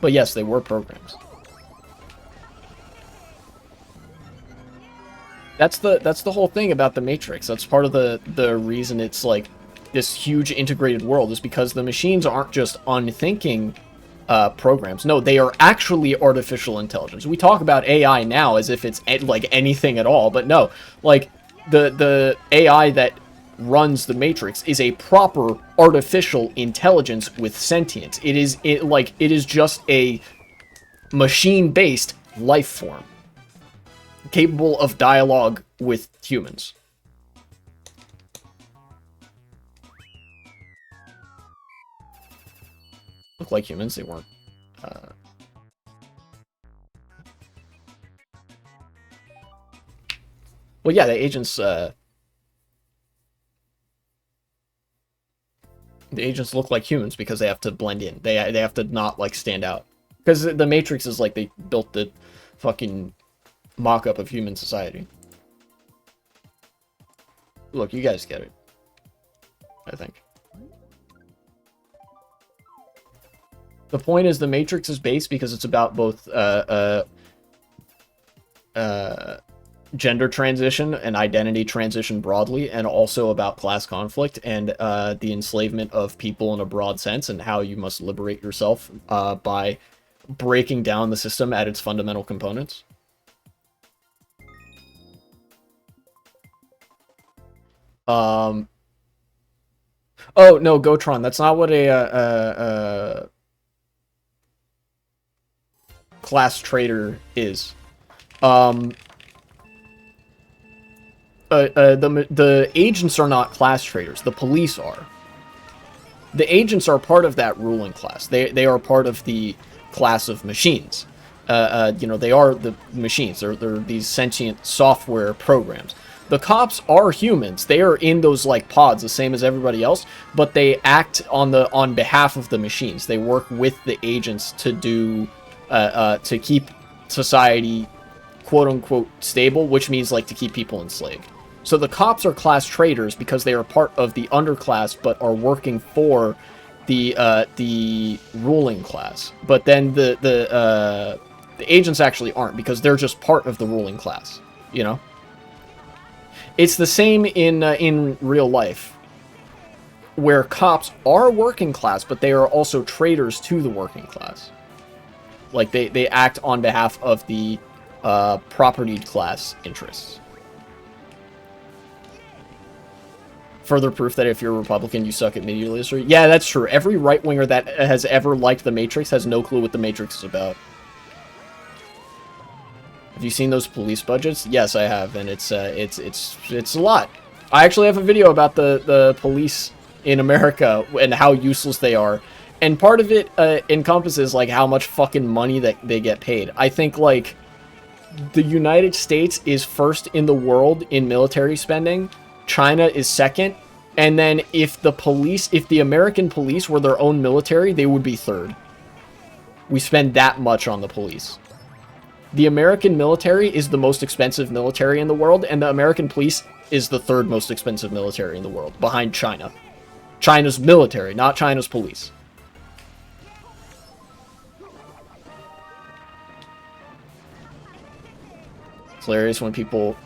A: But yes, they were programs. That's the whole thing about the Matrix. That's part of the reason it's like this huge integrated world, is because the machines aren't just unthinking programs. No, they are actually artificial intelligence. We talk about AI now as if it's like anything at all, but no, like the AI that runs the Matrix is a proper artificial intelligence with sentience. It is just a machine-based life form capable of dialogue with humans. Look like humans, they weren't. Well, yeah, the agents look like humans because they have to blend in. They have to not like stand out. Because the Matrix is like they built the fucking mock-up of human society. Look, you guys get it. I think. The point is the Matrix is based because it's about both gender transition and identity transition broadly, and also about class conflict and the enslavement of people in a broad sense, and how you must liberate yourself by breaking down the system at its fundamental components. Oh no, Gotron, that's not what a class traitor is. The agents are not class traitors. The police are. The agents are part of that ruling class. They are part of the class of machines. You know, they are the machines. They're these sentient software programs. The cops are humans. They are in those like pods, the same as everybody else, but they act on behalf of the machines. They work with the agents to do to keep society quote unquote stable, which means like to keep people enslaved. So the cops are class traitors because they are part of the underclass, but are working for the ruling class. But then the agents actually aren't, because they're just part of the ruling class. You know, it's the same in real life, where cops are working class, but they are also traitors to the working class. Like they act on behalf of the propertied class interests. Further proof that if you're a Republican, you suck at media literacy. Yeah, that's true. Every right-winger that has ever liked The Matrix has no clue what The Matrix is about. Have you seen those police budgets? Yes, I have, and it's a lot. I actually have a video about the police in America and how useless they are. And part of it encompasses like how much fucking money that they get paid. I think like the United States is first in the world in military spending. China is second, and then if the American police were their own military, they would be third. We spend that much on the police. The American military is the most expensive military in the world, and the American police is the third most expensive military in the world, behind China. China's military, not China's police. It's hilarious when people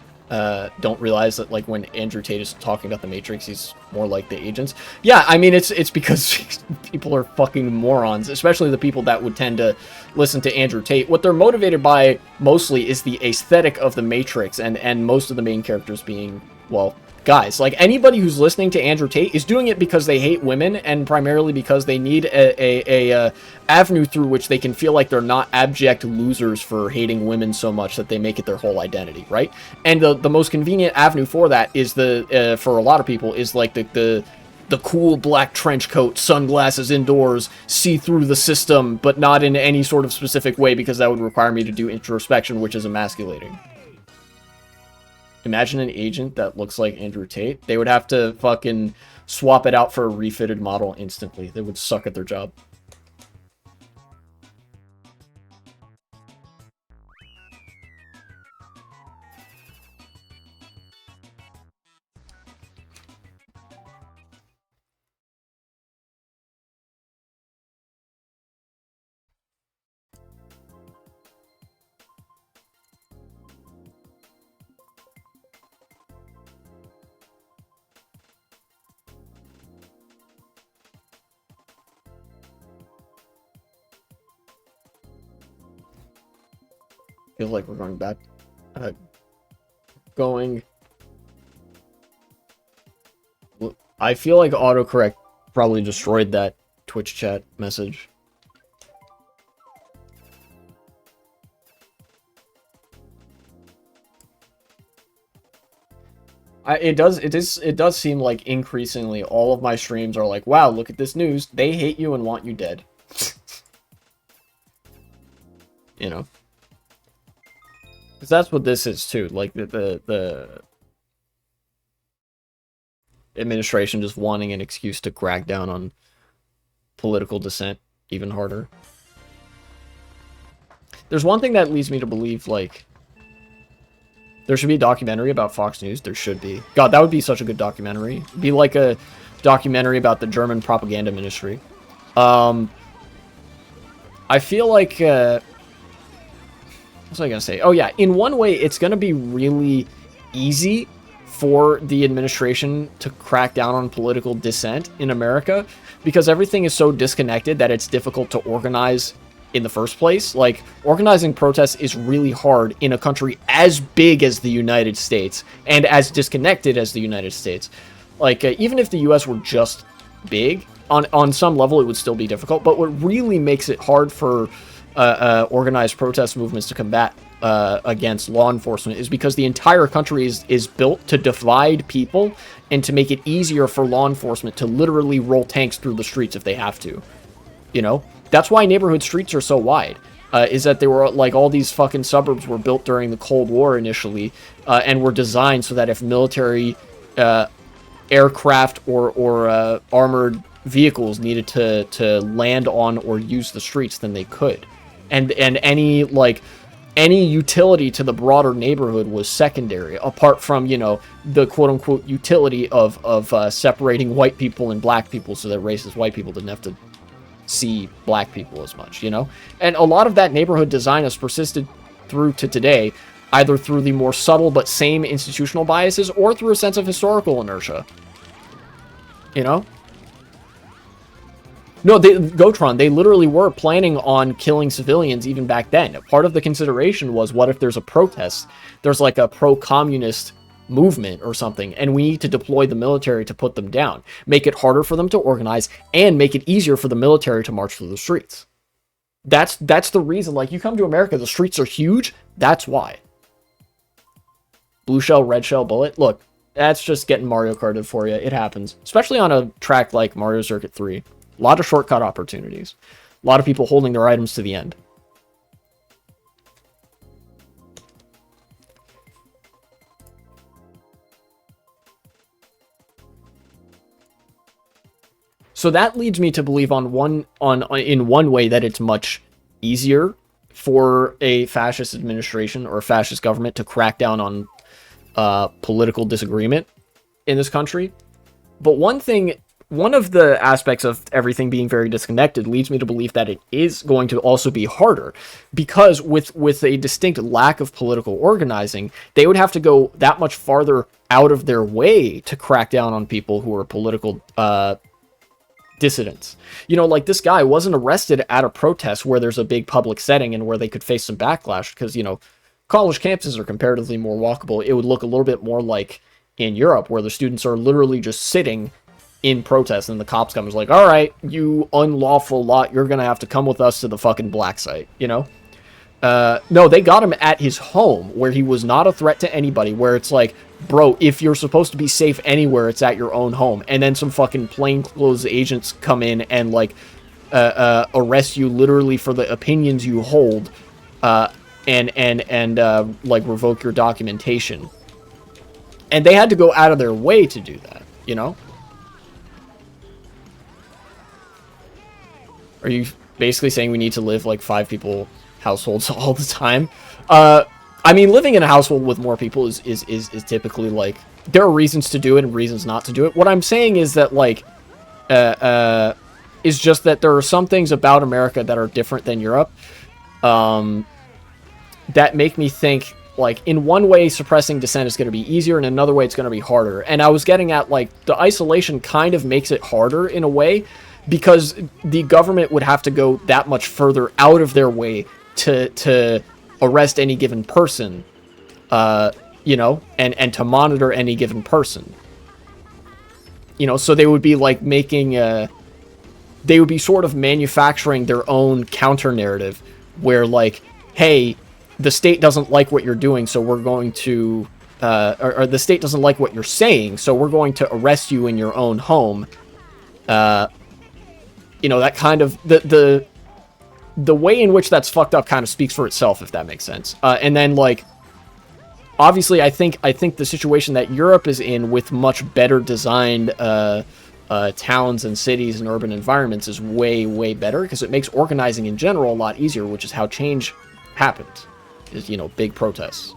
A: don't realize that, like, when Andrew Tate is talking about the Matrix, he's more like the agents. Yeah, I mean, it's because people are fucking morons, especially the people that would tend to listen to Andrew Tate. What they're motivated by mostly is the aesthetic of the Matrix, and most of the main characters being, well, guys. Like, anybody who's listening to Andrew Tate is doing it because they hate women, and primarily because they need a avenue through which they can feel like they're not abject losers for hating women so much that they make it their whole identity, right? And the most convenient avenue for that is for a lot of people, is like the cool black trench coat, sunglasses indoors, see through the system, but not in any sort of specific way, because that would require me to do introspection, which is emasculating. Imagine an agent that looks like Andrew Tate. They would have to fucking swap it out for a refitted model instantly. They would suck at their job. Feels like we're going back. I feel like autocorrect probably destroyed that Twitch chat message. It does seem like increasingly all of my streams are like, wow, look at this news. They hate you and want you dead. You know? Because that's what this is too. Like the administration just wanting an excuse to crack down on political dissent even harder. There's one thing that leads me to believe, like, there should be a documentary about Fox News. There should be. God, that would be such a good documentary. It'd be like a documentary about the German propaganda ministry. I feel like, what was I going to say? Oh, yeah. In one way, it's going to be really easy for the administration to crack down on political dissent in America because everything is so disconnected that it's difficult to organize in the first place. Like, organizing protests is really hard in a country as big as the United States and as disconnected as the United States. Like, even if the US were just big, on some level it would still be difficult. But what really makes it hard for organized protest movements to combat against law enforcement is because the entire country is built to divide people and to make it easier for law enforcement to literally roll tanks through the streets if they have to. You know? That's why neighborhood streets are so wide, is that they were, like, all these fucking suburbs were built during the Cold War initially, and were designed so that if military aircraft or armored vehicles needed to land on or use the streets, then they could. And any utility to the broader neighborhood was secondary, apart from, you know, the quote-unquote utility of separating white people and black people so that racist white people didn't have to see black people as much, you know? And a lot of that neighborhood design has persisted through to today, either through the more subtle but same institutional biases or through a sense of historical inertia. You know? No, Gotron, they literally were planning on killing civilians even back then. Part of the consideration was, what if there's a protest? There's like a pro-communist movement or something, and we need to deploy the military to put them down, make it harder for them to organize, and make it easier for the military to march through the streets. That's the reason. Like, you come to America, the streets are huge. That's why. Blue shell, red shell, bullet. Look, that's just getting Mario Karted for you. It happens, especially on a track like Mario Circuit 3. A lot of shortcut opportunities. A lot of people holding their items to the end. So that leads me to believe in one way that it's much easier for a fascist administration or a fascist government to crack down on political disagreement in this country. But one of the aspects of everything being very disconnected leads me to believe that it is going to also be harder, because with a distinct lack of political organizing, they would have to go that much farther out of their way to crack down on people who are political dissidents. You know, like, this guy wasn't arrested at a protest where there's a big public setting and where they could face some backlash, because, you know, college campuses are comparatively more walkable. It would look a little bit more like in Europe, where the students are literally just sitting in protest, and the cops come and is like, all right, you unlawful lot, you're gonna have to come with us to the fucking black site, you know? No, they got him at his home, where he was not a threat to anybody, where it's like, bro, if you're supposed to be safe anywhere, it's at your own home. And then some fucking plainclothes agents come in and, like, arrest you literally for the opinions you hold, and like, revoke your documentation. And they had to go out of their way to do that, you know? Are you basically saying we need to live like 5 people households all the time? I mean, living in a household with more people is typically, like, there are reasons to do it and reasons not to do it. What I'm saying is that, like, is just that there are some things about America that are different than Europe, that make me think, like, in one way suppressing dissent is going to be easier, and in another way it's going to be harder. And I was getting at, like, the isolation kind of makes it harder in a way, because the government would have to go that much further out of their way to arrest any given person, you know, and to monitor any given person. You know, so they would be, like, making, they would be sort of manufacturing their own counter-narrative, where, like, hey, the state doesn't like what you're doing, so we're going to, or the state doesn't like what you're saying, so we're going to arrest you in your own home. You know, that kind of, the way in which that's fucked up kind of speaks for itself, if that makes sense. And then, like, obviously, I think the situation that Europe is in, with much better designed towns and cities and urban environments, is way better, because it makes organizing in general a lot easier, which is how change happens. Is, big protests.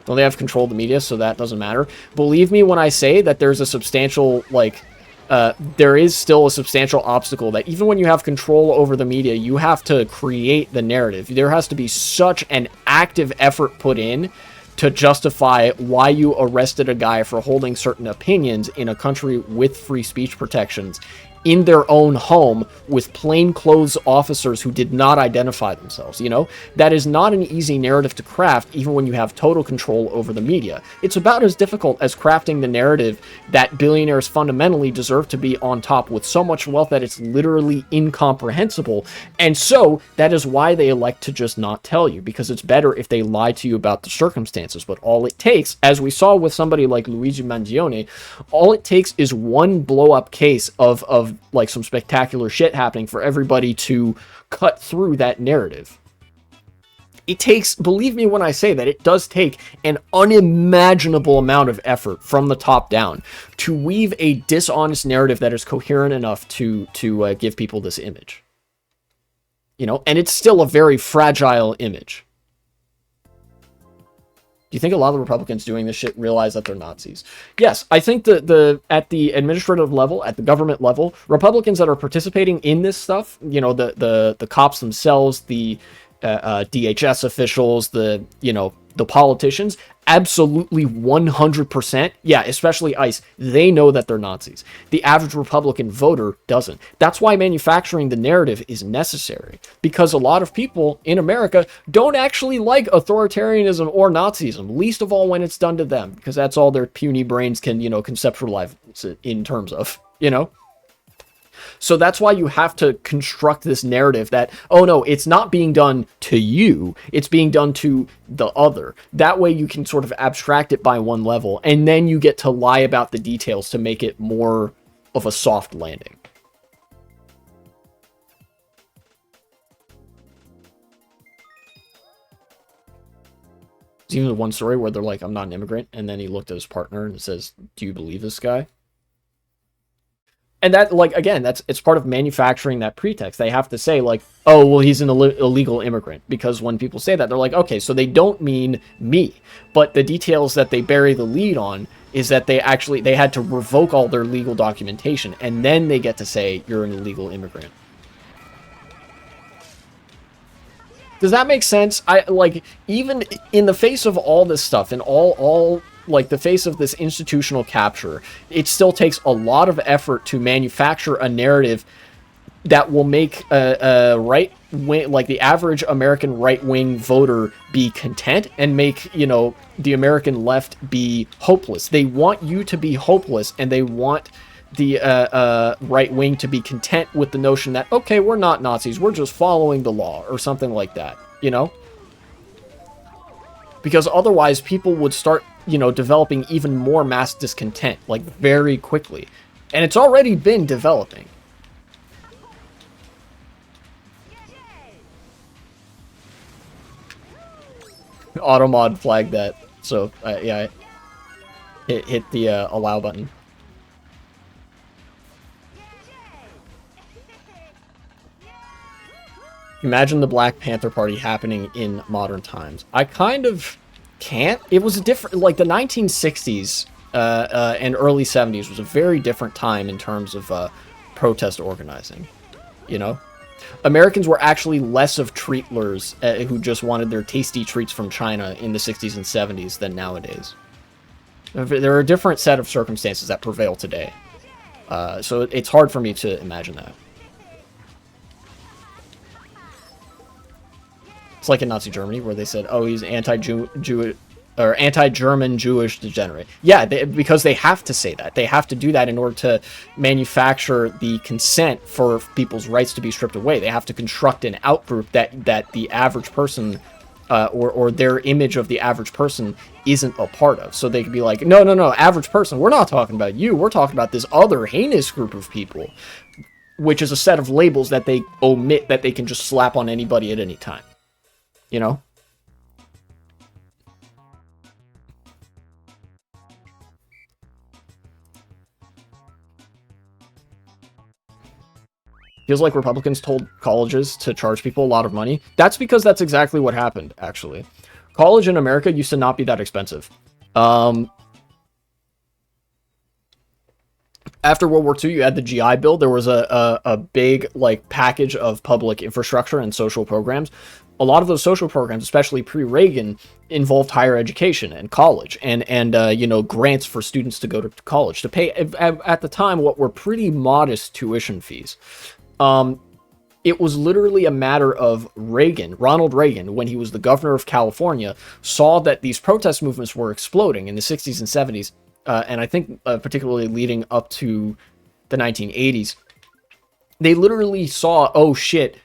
A: Don't they have control of the media, so that doesn't matter? Believe me when I say that there's a substantial, there is still a substantial obstacle that even when you have control over the media, you have to create the narrative. There has to be such an active effort put in to justify why you arrested a guy for holding certain opinions in a country with free speech protections in their own home with plainclothes officers who did not identify themselves. That is not an easy narrative to craft, even when you have total control over the media. It's about as difficult as crafting the narrative that billionaires fundamentally deserve to be on top with so much wealth that it's literally incomprehensible. And so that is why they elect to just not tell you, because it's better if they lie to you about the circumstances. But all it takes, as we saw with somebody like Luigi Mangione, all it takes is one blow up case of like some spectacular shit happening for everybody to cut through that narrative. It takes, believe me when I say that, it does take an unimaginable amount of effort from the top down to weave a dishonest narrative that is coherent enough to give people this image. And it's still a very fragile image. Do you think a lot of the Republicans doing this shit realize that they're Nazis? Yes, I think the at the administrative level, at the government level, Republicans that are participating in this stuff, the cops themselves, the DHS officials, the politicians, absolutely 100%, yeah, especially ICE, they know that they're Nazis. The average Republican voter doesn't. That's why manufacturing the narrative is necessary, because a lot of people in America don't actually like authoritarianism or Nazism, least of all when it's done to them, because that's all their puny brains can, conceptualize it in terms of, So that's why you have to construct this narrative that, oh no, it's not being done to you, it's being done to the other. That way you can sort of abstract it by one level, and then you get to lie about the details to make it more of a soft landing. There's even one story where they're like, I'm not an immigrant, and then he looked at his partner and says, do you believe this guy? And that, again, it's part of manufacturing that pretext. They have to say, oh, well, he's an illegal immigrant. Because when people say that, they're like, okay, so they don't mean me. But the details that they bury the lead on is that they had to revoke all their legal documentation. And then they get to say, you're an illegal immigrant. Does that make sense? Even in the face of all this stuff and all the face of this institutional capture, it still takes a lot of effort to manufacture a narrative that will make a right wing, the average American right-wing voter, be content, and make, the American left be hopeless. They want you to be hopeless, and they want the right wing to be content with the notion that, okay, we're not Nazis, we're just following the law, or something like that, Because otherwise people would start, developing even more mass discontent, very quickly. And it's already been developing. Automod flagged that, so, yeah, hit the allow button. Imagine the Black Panther Party happening in modern times. I kind of can't. It was a different, the 1960s and early 70s was a very different time in terms of protest organizing, Americans were actually less of treatlers who just wanted their tasty treats from China in the 60s and 70s than nowadays. There are a different set of circumstances that prevail today. So it's hard for me to imagine that. It's like in Nazi Germany where they said, oh, he's anti-Jew or anti-German Jewish degenerate. Yeah, because they have to say that. They have to do that in order to manufacture the consent for people's rights to be stripped away. They have to construct an outgroup that the average person or their image of the average person isn't a part of. So they could be like, no, average person, we're not talking about you. We're talking about this other heinous group of people, which is a set of labels that they omit that they can just slap on anybody at any time. Feels like Republicans told colleges to charge people a lot of money. That's because that's exactly what happened, actually. College in America used to not be that expensive. After World War II, you had the GI Bill. There was a big like package of public infrastructure and social programs. A lot of those social programs, especially pre-Reagan, involved higher education and college and you know, grants for students to go to college to pay at the time what were pretty modest tuition fees. It was literally a matter of Ronald Reagan, when he was the governor of California, saw that these protest movements were exploding in the 60s and 70s, and I think particularly leading up to the 1980s. They literally saw, oh shit,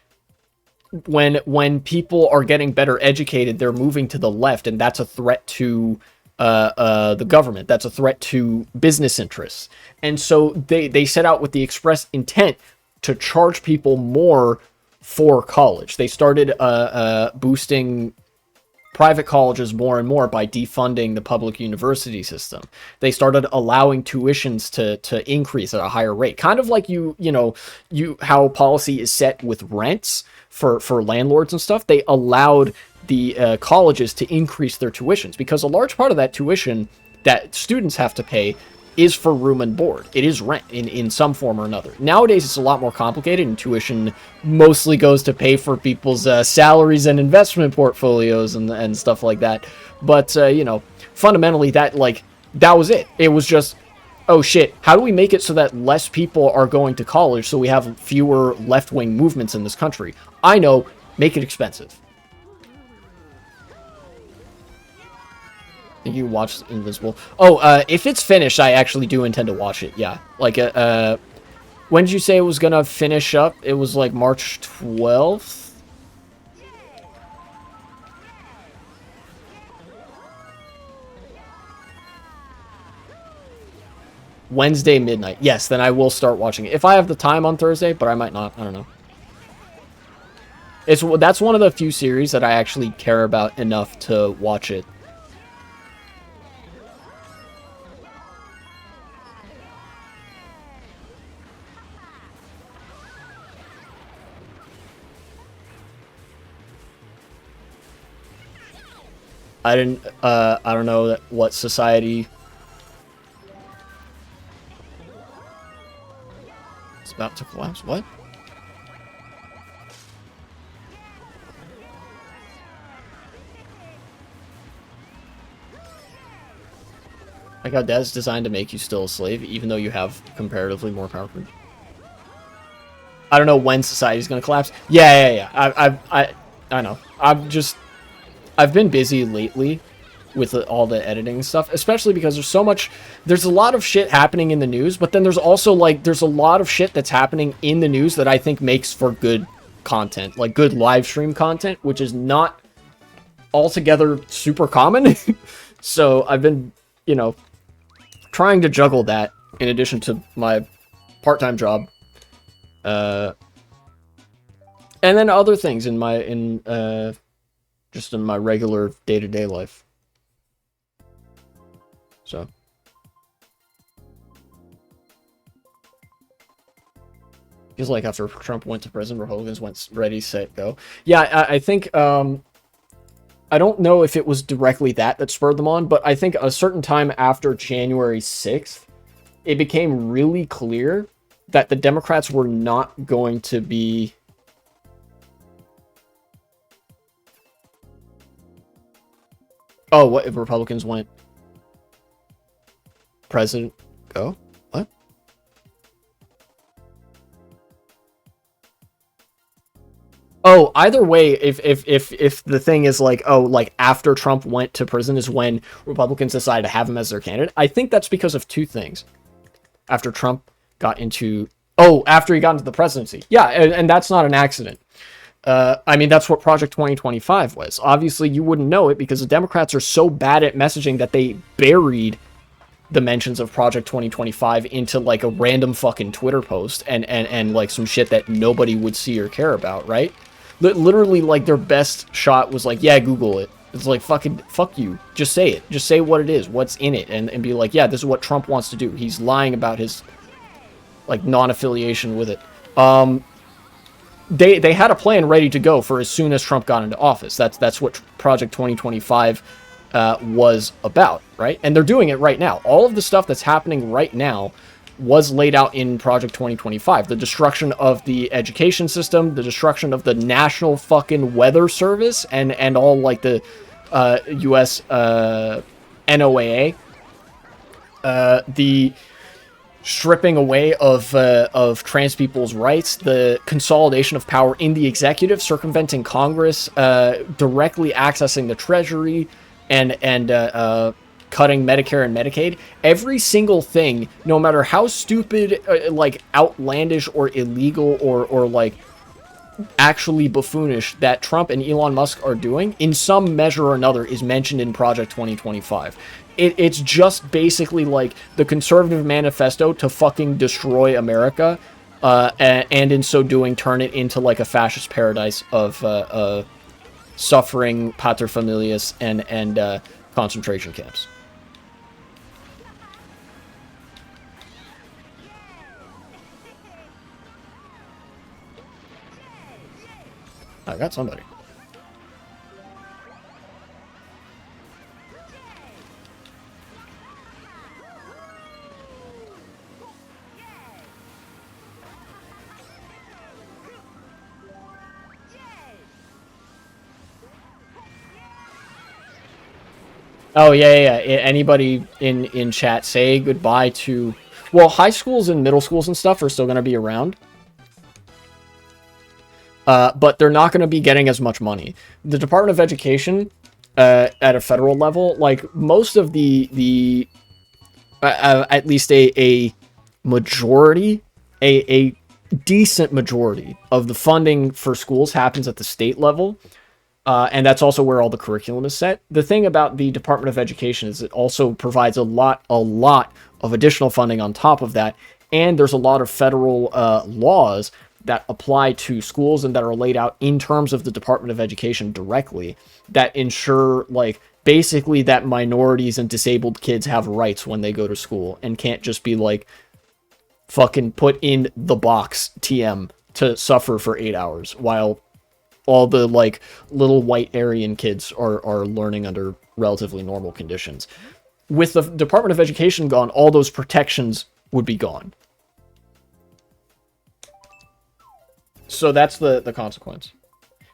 A: when people are getting better educated, they're moving to the left, and that's a threat to the government. That's a threat to business interests. And so they set out with the express intent to charge people more for college. They started boosting private colleges more and more by defunding the public university system. They started allowing tuitions to increase at a higher rate, kind of like you know how policy is set with rents for landlords and stuff. They allowed the colleges to increase their tuitions, because a large part of that tuition that students have to pay is for room and board. It is rent in some form or another. Nowadays, it's a lot more complicated, and tuition mostly goes to pay for people's salaries and investment portfolios and stuff like that. But, you know, fundamentally, that was it. It was just, oh shit, how do we make it so that less people are going to college so we have fewer left-wing movements in this country? I know, make it expensive. Think you watched Invincible? Oh, if it's finished, I actually do intend to watch it. Yeah, like when did you say it was gonna finish up? It was like March 12th. Wednesday midnight. Yes, then I will start watching it if I have the time on Thursday, but I might not. I don't know. That's one of the few series that I actually care about enough to watch it. I don't know what society is about to collapse. What? Like how Dad's designed to make you still a slave, even though you have comparatively more power. I don't know when society's gonna collapse. Yeah. I know. I've been busy lately with all the editing and stuff, especially because there's a lot of shit happening in the news, but then there's also there's a lot of shit that's happening in the news that I think makes for good content, like good live stream content, which is not altogether super common. So I've been, you know, trying to juggle that in addition to my part-time job. And then other things just in my regular day-to-day life. So. Feels like after Trump went to prison, Republicans went ready, set, go. Yeah, I think, I don't know if it was directly that spurred them on, but I think a certain time after January 6th, it became really clear that the Democrats were not going to be... Oh, what if Republicans went president? Go? What? Oh, either way, if the thing is like, oh, like after Trump went to prison is when Republicans decided to have him as their candidate, I think that's because of two things. After Trump got into... Oh, after he got into the presidency. Yeah, and that's not an accident. I mean, that's what Project 2025 was. Obviously, you wouldn't know it because the Democrats are so bad at messaging that they buried the mentions of Project 2025 into like a random fucking Twitter post and like some shit that nobody would see or care about, right? Literally, like, their best shot was like, yeah, Google it. It's like, fucking, fuck you. Just say it. Just say what it is, what's in it, and be like, yeah, this is what Trump wants to do. He's lying about his, like, non-affiliation with it. they had a plan ready to go for as soon as Trump got into office. That's what Project 2025 was about, right? And they're doing it right now. All of the stuff that's happening right now was laid out in Project 2025. The destruction of the education system, the destruction of the national fucking weather service, and all like the U.S. NOAA, the stripping away of trans people's rights, the consolidation of power in the executive, circumventing Congress, directly accessing the Treasury, and cutting Medicare and Medicaid. Every single thing, no matter how stupid, like outlandish or illegal or like actually buffoonish that Trump and Elon Musk are doing, in some measure or another is mentioned in Project 2025. It's just basically like the conservative manifesto to fucking destroy America, and in so doing turn it into like a fascist paradise of suffering, paterfamilias, and concentration camps. I got somebody. Oh, yeah. Anybody in chat, say goodbye to... Well, high schools and middle schools and stuff are still going to be around. But they're not going to be getting as much money. The Department of Education, at a federal level, like, most of the at least a majority, a decent majority of the funding for schools happens at the state level. And that's also where all the curriculum is set. The thing about the Department of Education is it also provides a lot of additional funding on top of that. And there's a lot of federal laws that apply to schools and that are laid out in terms of the Department of Education directly that ensure, like, basically that minorities and disabled kids have rights when they go to school and can't just be, like, fucking put in the box TM to suffer for 8 hours while all the, like, little white Aryan kids are learning under relatively normal conditions. With the Department of Education gone, all those protections would be gone. So that's the consequence.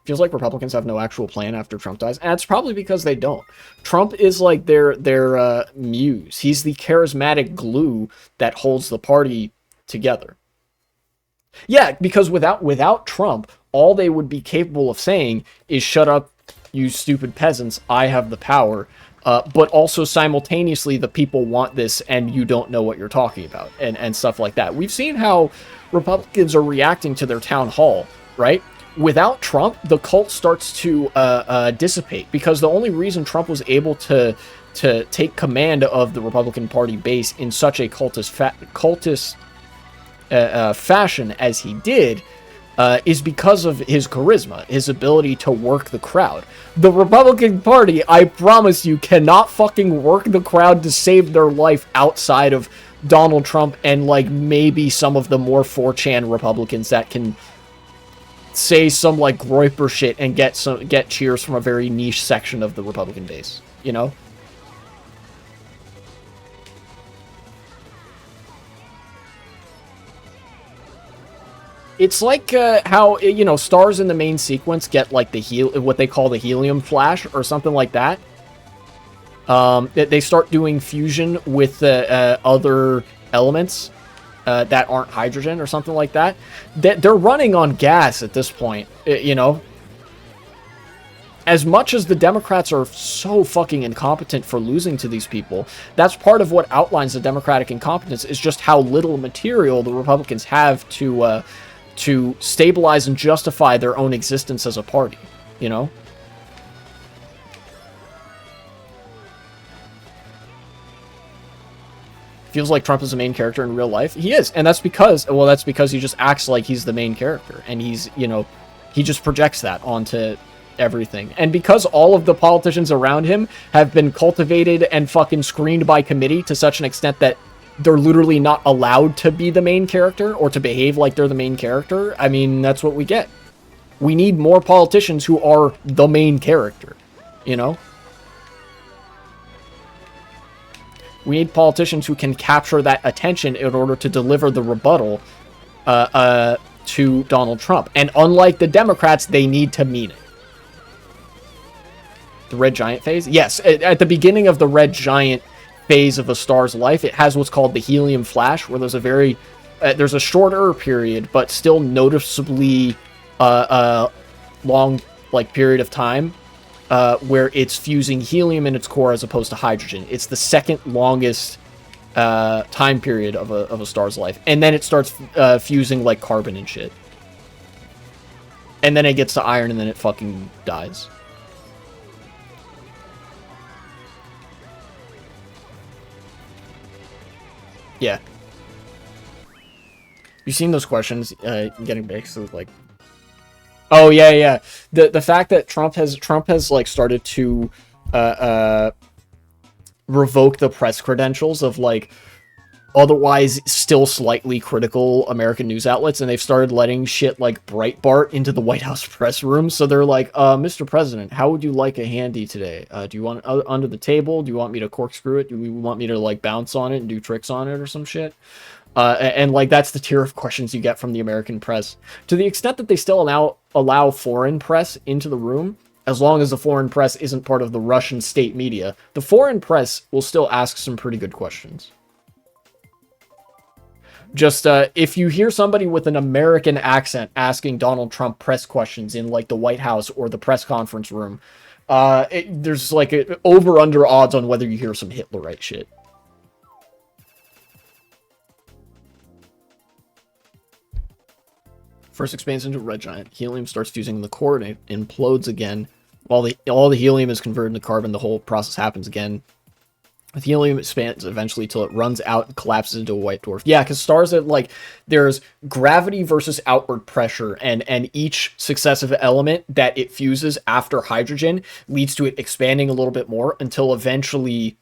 A: Feels like Republicans have no actual plan after Trump dies. And it's probably because they don't. Trump is like their muse. He's the charismatic glue that holds the party together. Yeah, because without Trump, all they would be capable of saying is, shut up, you stupid peasants, I have the power. But also simultaneously, the people want this and you don't know what you're talking about, and stuff like that. We've seen how Republicans are reacting to their town hall, right? Without Trump, the cult starts to dissipate, because the only reason Trump was able to take command of the Republican Party base in such a cultist fashion as he did is because of his charisma, his ability to work the crowd. The Republican Party, I promise you, cannot fucking work the crowd to save their life outside of Donald Trump and, like, maybe some of the more 4chan Republicans that can say some, like, Groyper shit and get cheers from a very niche section of the Republican base, you know? It's like how, you know, stars in the main sequence get, like, what they call the helium flash or something like that. They start doing fusion with other elements that aren't hydrogen or something like that. They're running on gas at this point, you know. As much as the Democrats are so fucking incompetent for losing to these people, that's part of what outlines the Democratic incompetence, is just how little material the Republicans have to stabilize and justify their own existence as a party, you know? Feels like Trump is the main character in real life. He is, and that's because he just acts like he's the main character, and he's, you know, he just projects that onto everything. And because all of the politicians around him have been cultivated and fucking screened by committee to such an extent that they're literally not allowed to be the main character or to behave like they're the main character, I mean, that's what we get. We need more politicians who are the main character, you know? We need politicians who can capture that attention in order to deliver the rebuttal to Donald Trump. And unlike the Democrats, they need to mean it. The Red Giant phase? Yes, at the beginning of the Red Giant phase of A Star's Life, it has what's called the helium flash, where there's a very... there's a shorter period, but still noticeably long period of time where it's fusing helium in its core as opposed to hydrogen. It's the second longest time period of a star's life. And then it starts fusing like carbon and shit. And then it gets to iron and then it fucking dies. Yeah. You've seen those questions getting big, so like... Oh, yeah. The fact that Trump has like started to revoke the press credentials of like otherwise still slightly critical American news outlets, and they've started letting shit like Breitbart into the White House press room. So they're like, Mr. President, how would you like a handy today? Do you want it under the table? Do you want me to corkscrew it? Do you want me to like bounce on it and do tricks on it or some shit? And like that's the tier of questions you get from the American press. To the extent that they still allow foreign press into the room, as long as the foreign press isn't part of the Russian state media, the foreign press will still ask some pretty good questions. Just if you hear somebody with an American accent asking Donald Trump press questions in like the White House or the press conference room, there's like over-under odds on whether you hear some Hitlerite shit. First expands into a red giant. Helium starts fusing in the core and it implodes again. While all the helium is converted into carbon, the whole process happens again. The helium expands eventually till it runs out and collapses into a white dwarf. Yeah, because stars that like there's gravity versus outward pressure, and each successive element that it fuses after hydrogen leads to it expanding a little bit more until eventually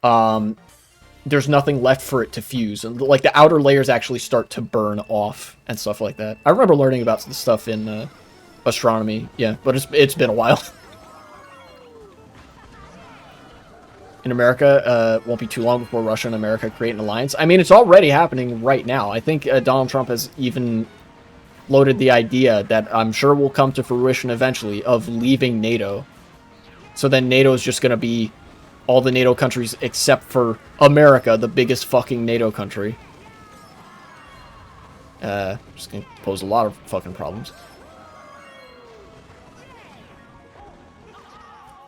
A: there's nothing left for it to fuse, and like the outer layers actually start to burn off and stuff like that. I remember learning about this stuff in astronomy, yeah, but it's been a while. In America, won't be too long before Russia and America create an alliance. I mean, it's already happening right now. I think Donald Trump has even floated the idea that I'm sure will come to fruition eventually of leaving NATO. So then NATO is just going to be all the NATO countries except for America, the biggest fucking NATO country. Just going to pose a lot of fucking problems.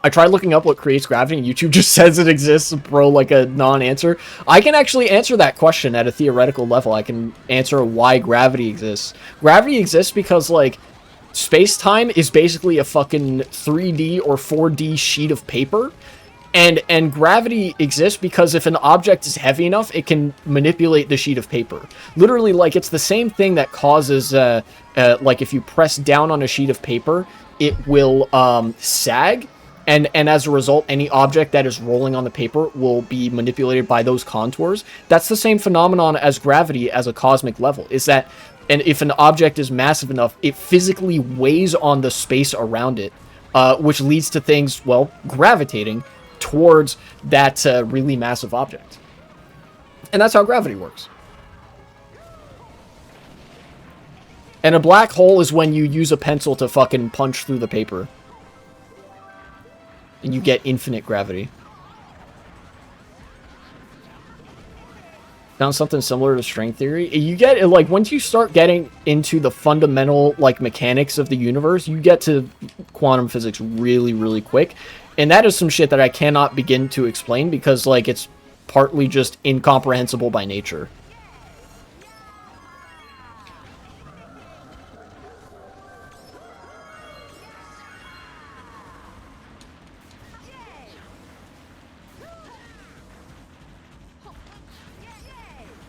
A: I tried looking up what creates gravity, and YouTube just says it exists, bro, like a non-answer. I can actually answer that question at a theoretical level. I can answer why gravity exists. Gravity exists because, like, space-time is basically a fucking 3D or 4D sheet of paper. And gravity exists because if an object is heavy enough, it can manipulate the sheet of paper. Literally, like, it's the same thing that causes, like, if you press down on a sheet of paper, it will sag. And as a result, any object that is rolling on the paper will be manipulated by those contours. That's the same phenomenon as gravity as a cosmic level, is that, and if an object is massive enough, it physically weighs on the space around it, which leads to things, well, gravitating towards that really massive object. And that's how gravity works. And a black hole is when you use a pencil to fucking punch through the paper. And you get infinite gravity. Sounds something similar to string theory. You get, like, once you start getting into the fundamental, like, mechanics of the universe, you get to quantum physics really, really quick. And that is some shit that I cannot begin to explain because, like, it's partly just incomprehensible by nature.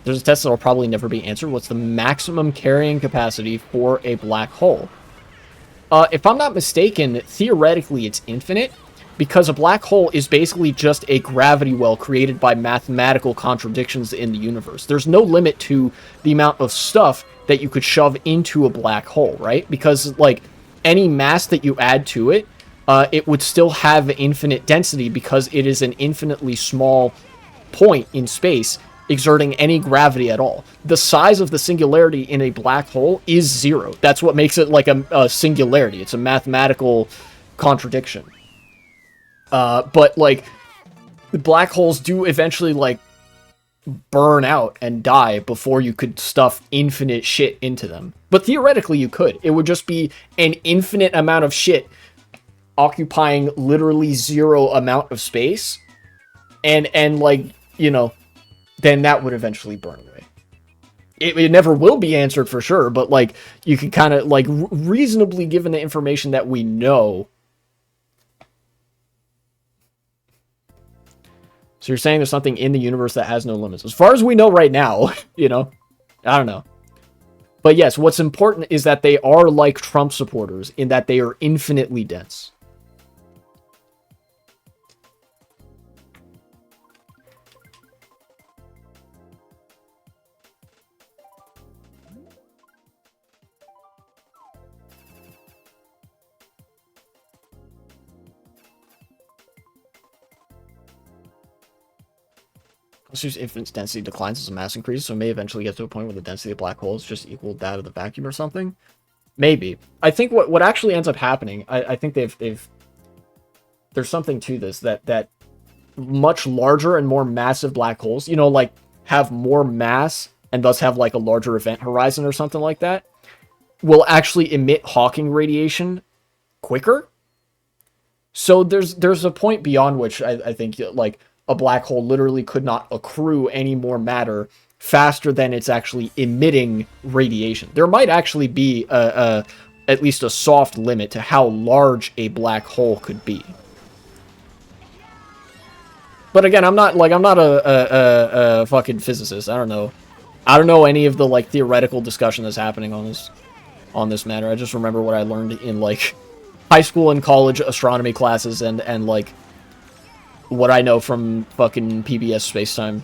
A: There's a test that will probably never be answered. What's the maximum carrying capacity for a black hole? If I'm not mistaken, theoretically it's infinite, because a black hole is basically just a gravity well created by mathematical contradictions in the universe. There's no limit to the amount of stuff that you could shove into a black hole, right? Because, like, any mass that you add to it, it would still have infinite density because it is an infinitely small point in space exerting any gravity at all. The size of the singularity in a black hole is zero. That's what makes it like a singularity. It's a mathematical contradiction. But like the black holes do eventually like burn out and die before you could stuff infinite shit into them. But theoretically you could. It would just be an infinite amount of shit occupying literally zero amount of space. And like, you know, then that would eventually burn away. It never will be answered for sure, but like you can kind of like reasonably, given the information that we know. So you're saying there's something in the universe that has no limits. As far as we know right now, you know, I don't know. But yes, what's important is that they are like Trump supporters in that they are infinitely dense. Whose infinite density declines as the mass increases, so it may eventually get to a point where the density of the black hole is just equal to that of the vacuum or something. Maybe. I think what actually ends up happening, I think there's something to this that much larger and more massive black holes, you know, like have more mass and thus have like a larger event horizon or something like that, will actually emit Hawking radiation quicker. So there's a point beyond which I think like a black hole literally could not accrue any more matter faster than it's actually emitting radiation. There might actually be at least a soft limit to how large a black hole could be. But again, I'm not a fucking physicist. I don't know any of the like theoretical discussion that's happening on this matter. I just remember what I learned in like high school and college astronomy classes and like what I know from fucking PBS Spacetime.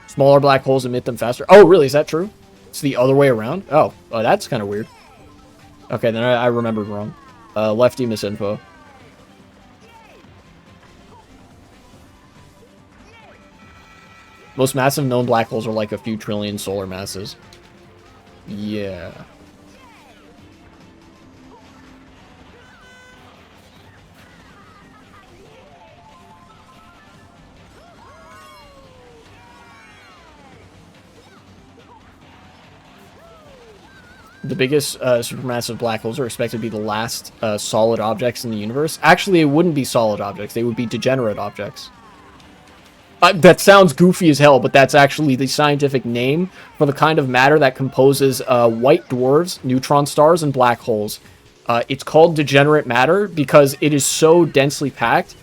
A: Smaller black holes emit them faster. Oh, really? Is that true? It's the other way around? Oh, that's kind of weird. Okay, then I remembered wrong. Lefty misinfo. Most massive known black holes are like a few trillion solar masses. Yeah. The biggest supermassive black holes are expected to be the last solid objects in the universe. Actually, it wouldn't be solid objects. They would be degenerate objects. That sounds goofy as hell, but that's actually the scientific name for the kind of matter that composes white dwarfs, neutron stars, and black holes. It's called degenerate matter because it is so densely packed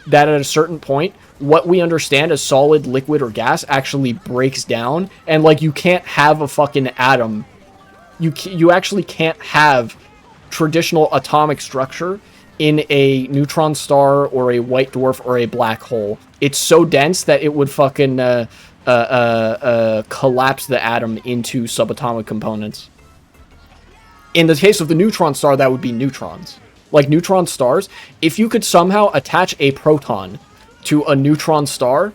A: that at a certain point, what we understand as solid, liquid, or gas actually breaks down, and like you can't have a fucking atom. You actually can't have traditional atomic structure in a neutron star or a white dwarf or a black hole. It's so dense that it would fucking collapse the atom into subatomic components. In the case of the neutron star, that would be neutrons. Like neutron stars, if you could somehow attach a proton to a neutron star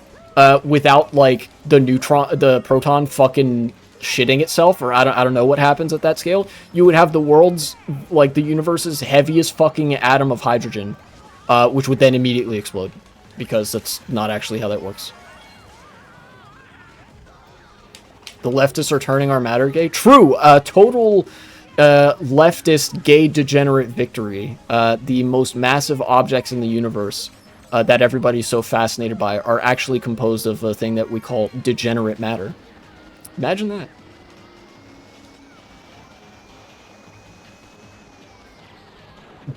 A: without like the proton fucking shitting itself, or I don't know what happens at that scale, you would have the world's, like the universe's heaviest fucking atom of hydrogen, which would then immediately explode, because that's not actually how that works. The leftists are turning our matter gay. True. Total leftist gay degenerate victory. The most massive objects in the universe that everybody's so fascinated by are actually composed of a thing that we call degenerate matter. Imagine that.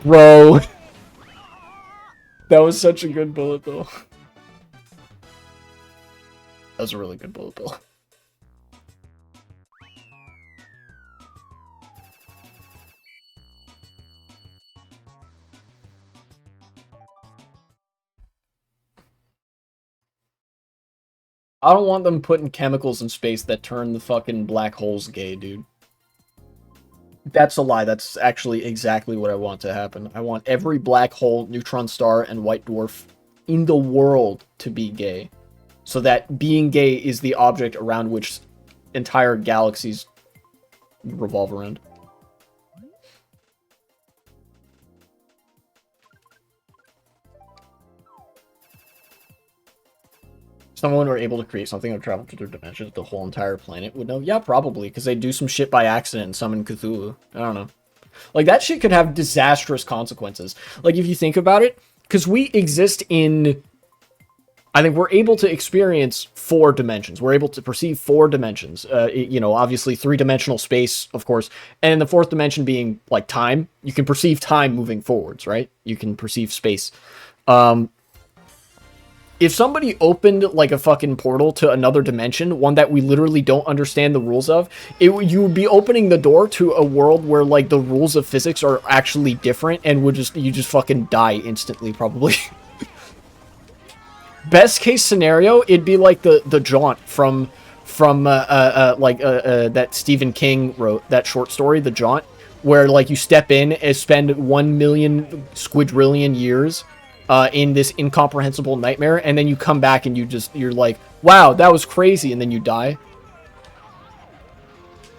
A: Bro. That was such a good bullet bill. That was a really good bullet bill. I don't want them putting chemicals in space that turn the fucking black holes gay, dude. That's a lie. That's actually exactly what I want to happen. I want every black hole, neutron star, and white dwarf in the world to be gay. So that being gay is the object around which entire galaxies revolve around. Someone were able to create something that traveled to their dimensions, the whole entire planet would know? Yeah, probably, because they do some shit by accident and summon Cthulhu. I don't know. Like, that shit could have disastrous consequences. Like, if you think about it, because we exist in... I think we're able to experience 4 dimensions. We're able to perceive 4 dimensions. You know, obviously 3-dimensional space, of course. And the 4th dimension being, like, time. You can perceive time moving forwards, right? You can perceive space. If somebody opened, like, a fucking portal to another dimension, one that we literally don't understand the rules of, you would be opening the door to a world where, like, the rules of physics are actually different, and you just fucking die instantly, probably. Best case scenario, it'd be like the Jaunt from that Stephen King wrote, that short story, The Jaunt, where, like, you step in and spend 1 million squadrillion years in this incomprehensible nightmare, and then you come back and you're like, wow, that was crazy, and then you die.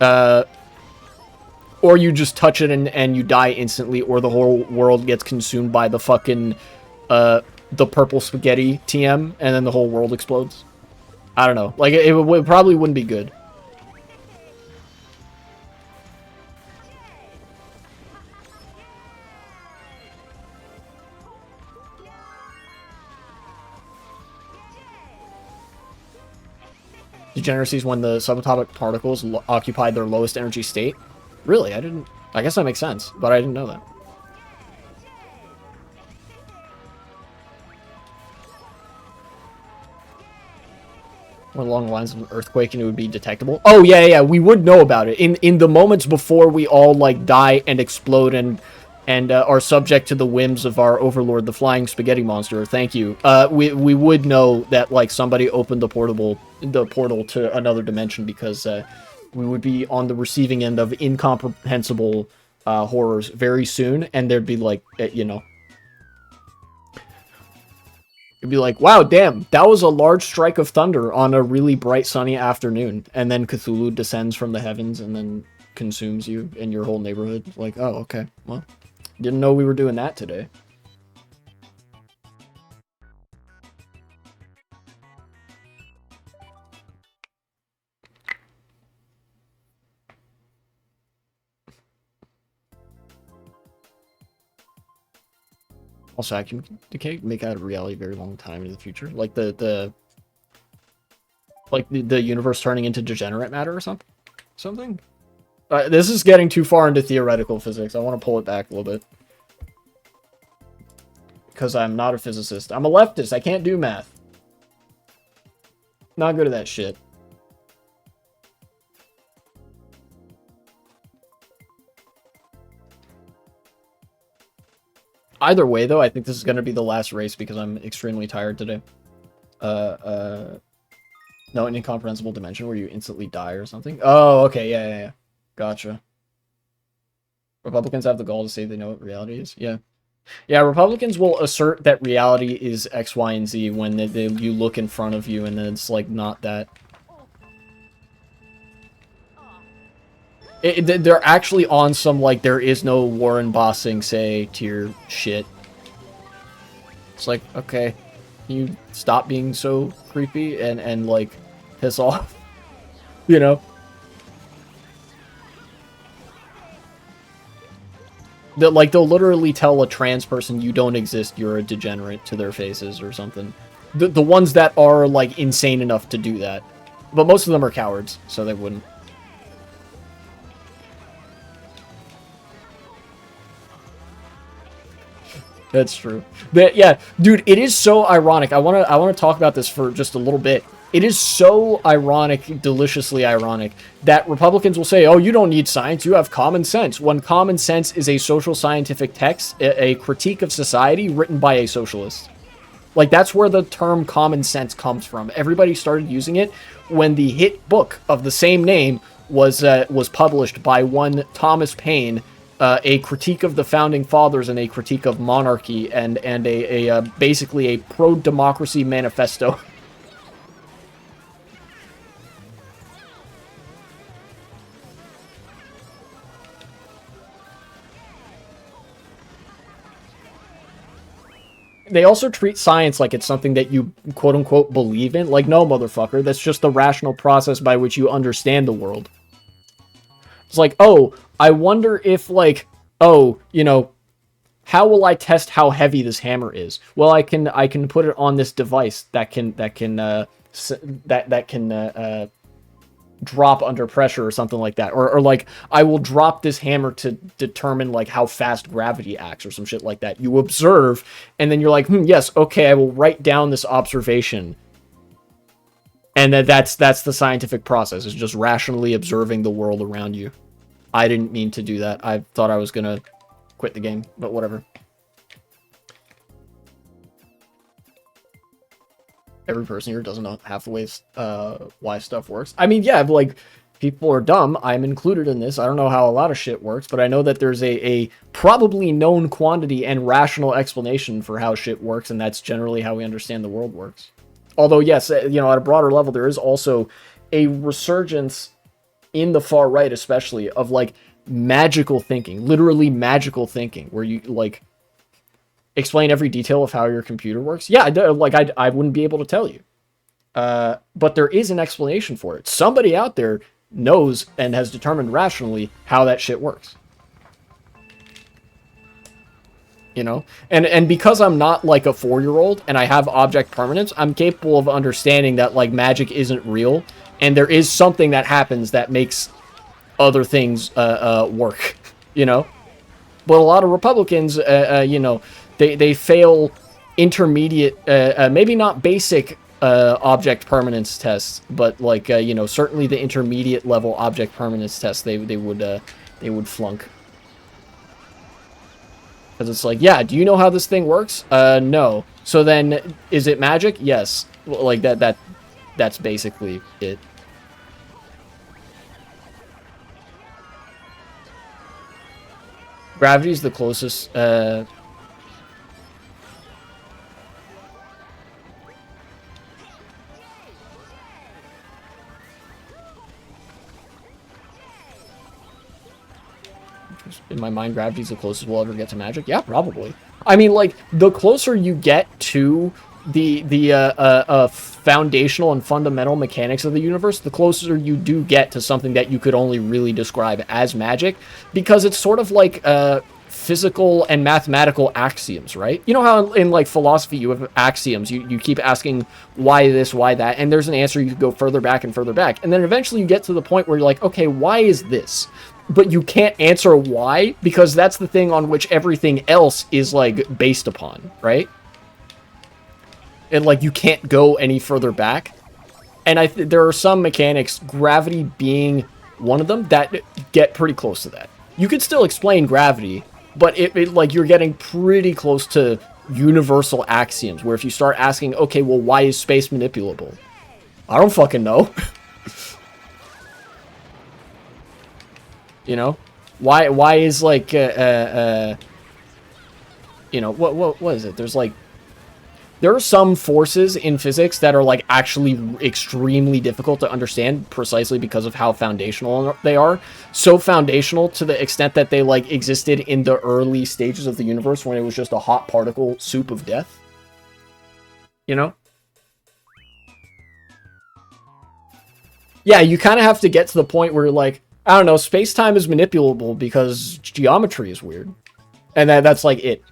A: Or you just touch it and you die instantly, or the whole world gets consumed by the fucking, the purple spaghetti TM, and then the whole world explodes. I don't know. Like, it probably wouldn't be good. Degeneracy is when the subatomic particles occupy their lowest energy state. Really? I guess that makes sense, but I didn't know that. Or along the lines of an earthquake and it would be detectable. Oh, yeah, we would know about it. In the moments before we all, like, die and explode and are subject to the whims of our overlord, the flying spaghetti monster. Thank you. We would know that, like, somebody opened the portal to another dimension, because we would be on the receiving end of incomprehensible horrors very soon, and there'd be, like, you know, it'd be like, wow, damn, that was a large strike of thunder on a really bright sunny afternoon, and then Cthulhu descends from the heavens and then consumes you and your whole neighborhood. Like, oh, okay, well, didn't know we were doing that today. Also, vacuum decay make out of reality a very long time in the future, like the universe turning into degenerate matter or something. This is getting too far into theoretical physics. I want to pull it back a little bit, because I'm not a physicist. I'm a leftist. I can't do math. Not good at that shit. Either way, though, I think this is going to be the last race, because I'm extremely tired today. No, an incomprehensible dimension where you instantly die or something. Oh, okay, yeah. Gotcha. Republicans have the gall to say they know what reality is. Yeah, Republicans will assert that reality is X, Y, and Z when you look in front of you, and then it's, like, not that. They're actually on some, like, there is no Warren Bossing say tier shit. It's like, okay, can you stop being so creepy and like, piss off? You know? They'll literally tell a trans person, you don't exist, you're a degenerate, to their faces or something. The ones that are, like, insane enough to do that. But most of them are cowards, so they wouldn't. That's true. But yeah, dude, it is so ironic. I wanna talk about this for just a little bit. It is so ironic, deliciously ironic, that Republicans will say, oh, you don't need science, you have common sense, when common sense is a social scientific text, a critique of society written by a socialist. Like, that's where the term common sense comes from. Everybody started using it when the hit book of the same name was published by one Thomas Paine, a critique of the founding fathers and a critique of monarchy, and a basically a pro-democracy manifesto. They also treat science like it's something that you quote unquote believe in. Like, no, motherfucker, that's just the rational process by which you understand the world. It's like, oh, I wonder if, like, oh, you know, how will I test how heavy this hammer is? Well, I can put it on this device that can drop under pressure or something like that, or like I will drop this hammer to determine like how fast gravity acts or some shit like that. You observe, and then you're like, yes, okay, I will write down this observation, and that's the scientific process. It's just rationally observing the world around you. I didn't mean to do that. I thought I was gonna quit the game, but whatever. Every person here doesn't know half the ways why stuff works. I mean, yeah, like, people are dumb. I'm included in this. I don't know how a lot of shit works, but I know that there's a probably known quantity and rational explanation for how shit works, and that's generally how we understand the world works. Although, yes, you know, at a broader level, there is also a resurgence in the far right, especially, of, like, magical thinking. Literally magical thinking, where you, like, explain every detail of how your computer works. Yeah, I wouldn't be able to tell you. But there is an explanation for it. Somebody out there knows and has determined rationally how that shit works. You know? And because I'm not like a 4-year-old and I have object permanence, I'm capable of understanding that, like, magic isn't real, and there is something that happens that makes other things work, you know? But a lot of Republicans, you know, they fail intermediate, maybe not basic object permanence tests, but, like, you know, certainly the intermediate level object permanence tests they would flunk. Because it's like, yeah, do you know how this thing works? No. So then, is it magic? Yes. Like, that's basically it. Gravity's the closest, in my mind, gravity's the closest we'll ever get to magic. Yeah, probably. I mean, like, the closer you get to the foundational and fundamental mechanics of the universe, the closer you do get to something that you could only really describe as magic, because it's sort of like physical and mathematical axioms, right? You know how in like philosophy you have axioms, you keep asking why this, why that, and there's an answer. You go further back and further back, and then eventually you get to the point where you're like, okay, why is this? But you can't answer why, because that's the thing on which everything else is, like, based upon, right? And, like, you can't go any further back. And there are some mechanics, gravity being one of them, that get pretty close to that. You could still explain gravity, but it like, you're getting pretty close to universal axioms, where if you start asking, okay, well, why is space manipulable? I don't fucking know. You know, why is, like, you know, what is it? There's, like, there are some forces in physics that are, like, actually extremely difficult to understand precisely because of how foundational they are. So foundational to the extent that they, like, existed in the early stages of the universe when it was just a hot particle soup of death. You know? Yeah, you kind of have to get to the point where you're like, I don't know, space-time is manipulable because geometry is weird. And that's, like, it.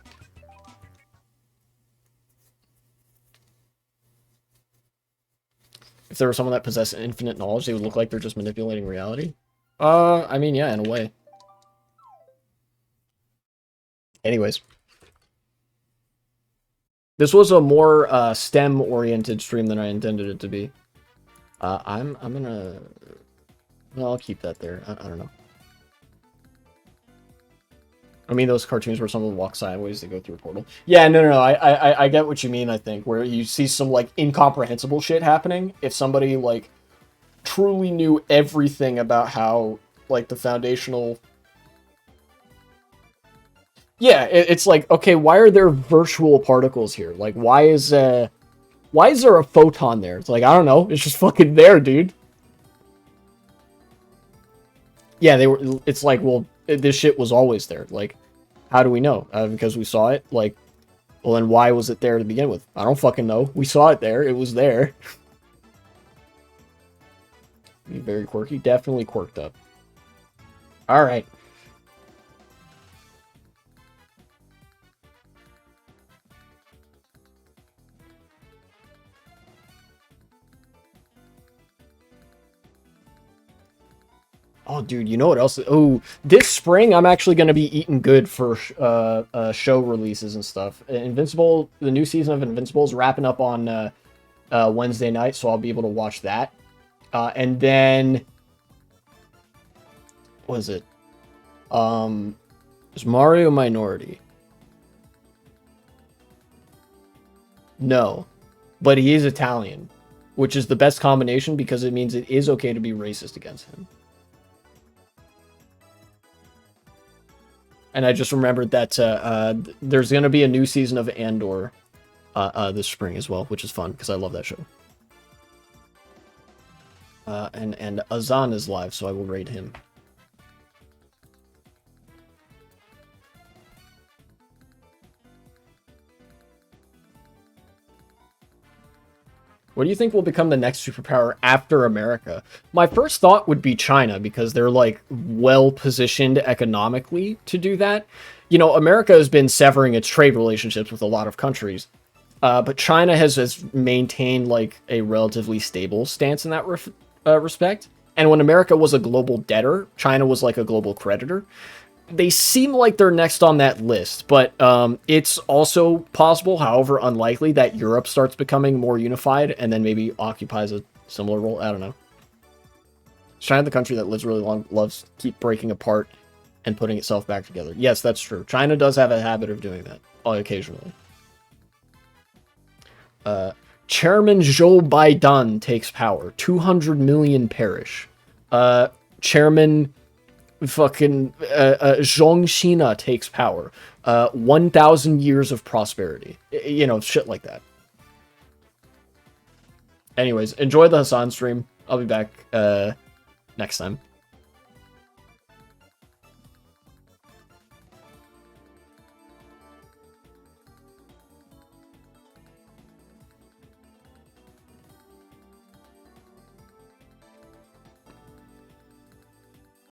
A: If there was someone that possessed infinite knowledge, they would look like they're just manipulating reality. I mean, yeah, in a way. Anyways. This was a more, STEM-oriented stream than I intended it to be. I'm gonna... Well, I'll keep that there. I don't know. I mean, those cartoons where someone walks sideways, they go through a portal. Yeah, no. I get what you mean, I think, where you see some, like, incomprehensible shit happening. If somebody, like, truly knew everything about how, like, the foundational... Yeah, it's like, okay, why are there virtual particles here? Like, why is there a photon there? It's like, I don't know. It's just fucking there, dude. Yeah, they were... It's like, well, this shit was always there. Like, how do we know? Because we saw it? Like, well, then why was it there to begin with? I don't fucking know. We saw it there. It was there. Very quirky. Definitely quirked up. Alright. Oh, dude, you know what else? Oh, this spring I'm actually going to be eating good for show releases and stuff. Invincible, the new season of Invincible is wrapping up on Wednesday night, so I'll be able to watch that. And then, what was it? Is Mario Minority? No, but he is Italian, which is the best combination because it means it is okay to be racist against him. And I just remembered that there's going to be a new season of Andor this spring as well, which is fun because I love that show. And Azan is live, so I will raid him. What do you think will become the next superpower after America? My first thought would be China, because they're, like, well-positioned economically to do that. You know, America has been severing its trade relationships with a lot of countries, but China has maintained, like, a relatively stable stance in that respect. And when America was a global debtor, China was, like, a global creditor. They seem like they're next on that list, but it's also possible, however unlikely, that Europe starts becoming more unified and then maybe occupies a similar role. I don't know. China, the country that lives really long, loves to keep breaking apart and putting itself back together. Yes, that's true. China does have a habit of doing that occasionally. Chairman Joe Biden takes power. 200 million perish. Chairman... fucking Zhong Xina takes power. 1,000 years of prosperity. You know, shit like that. Anyways, enjoy the Hassan stream. I'll be back next time.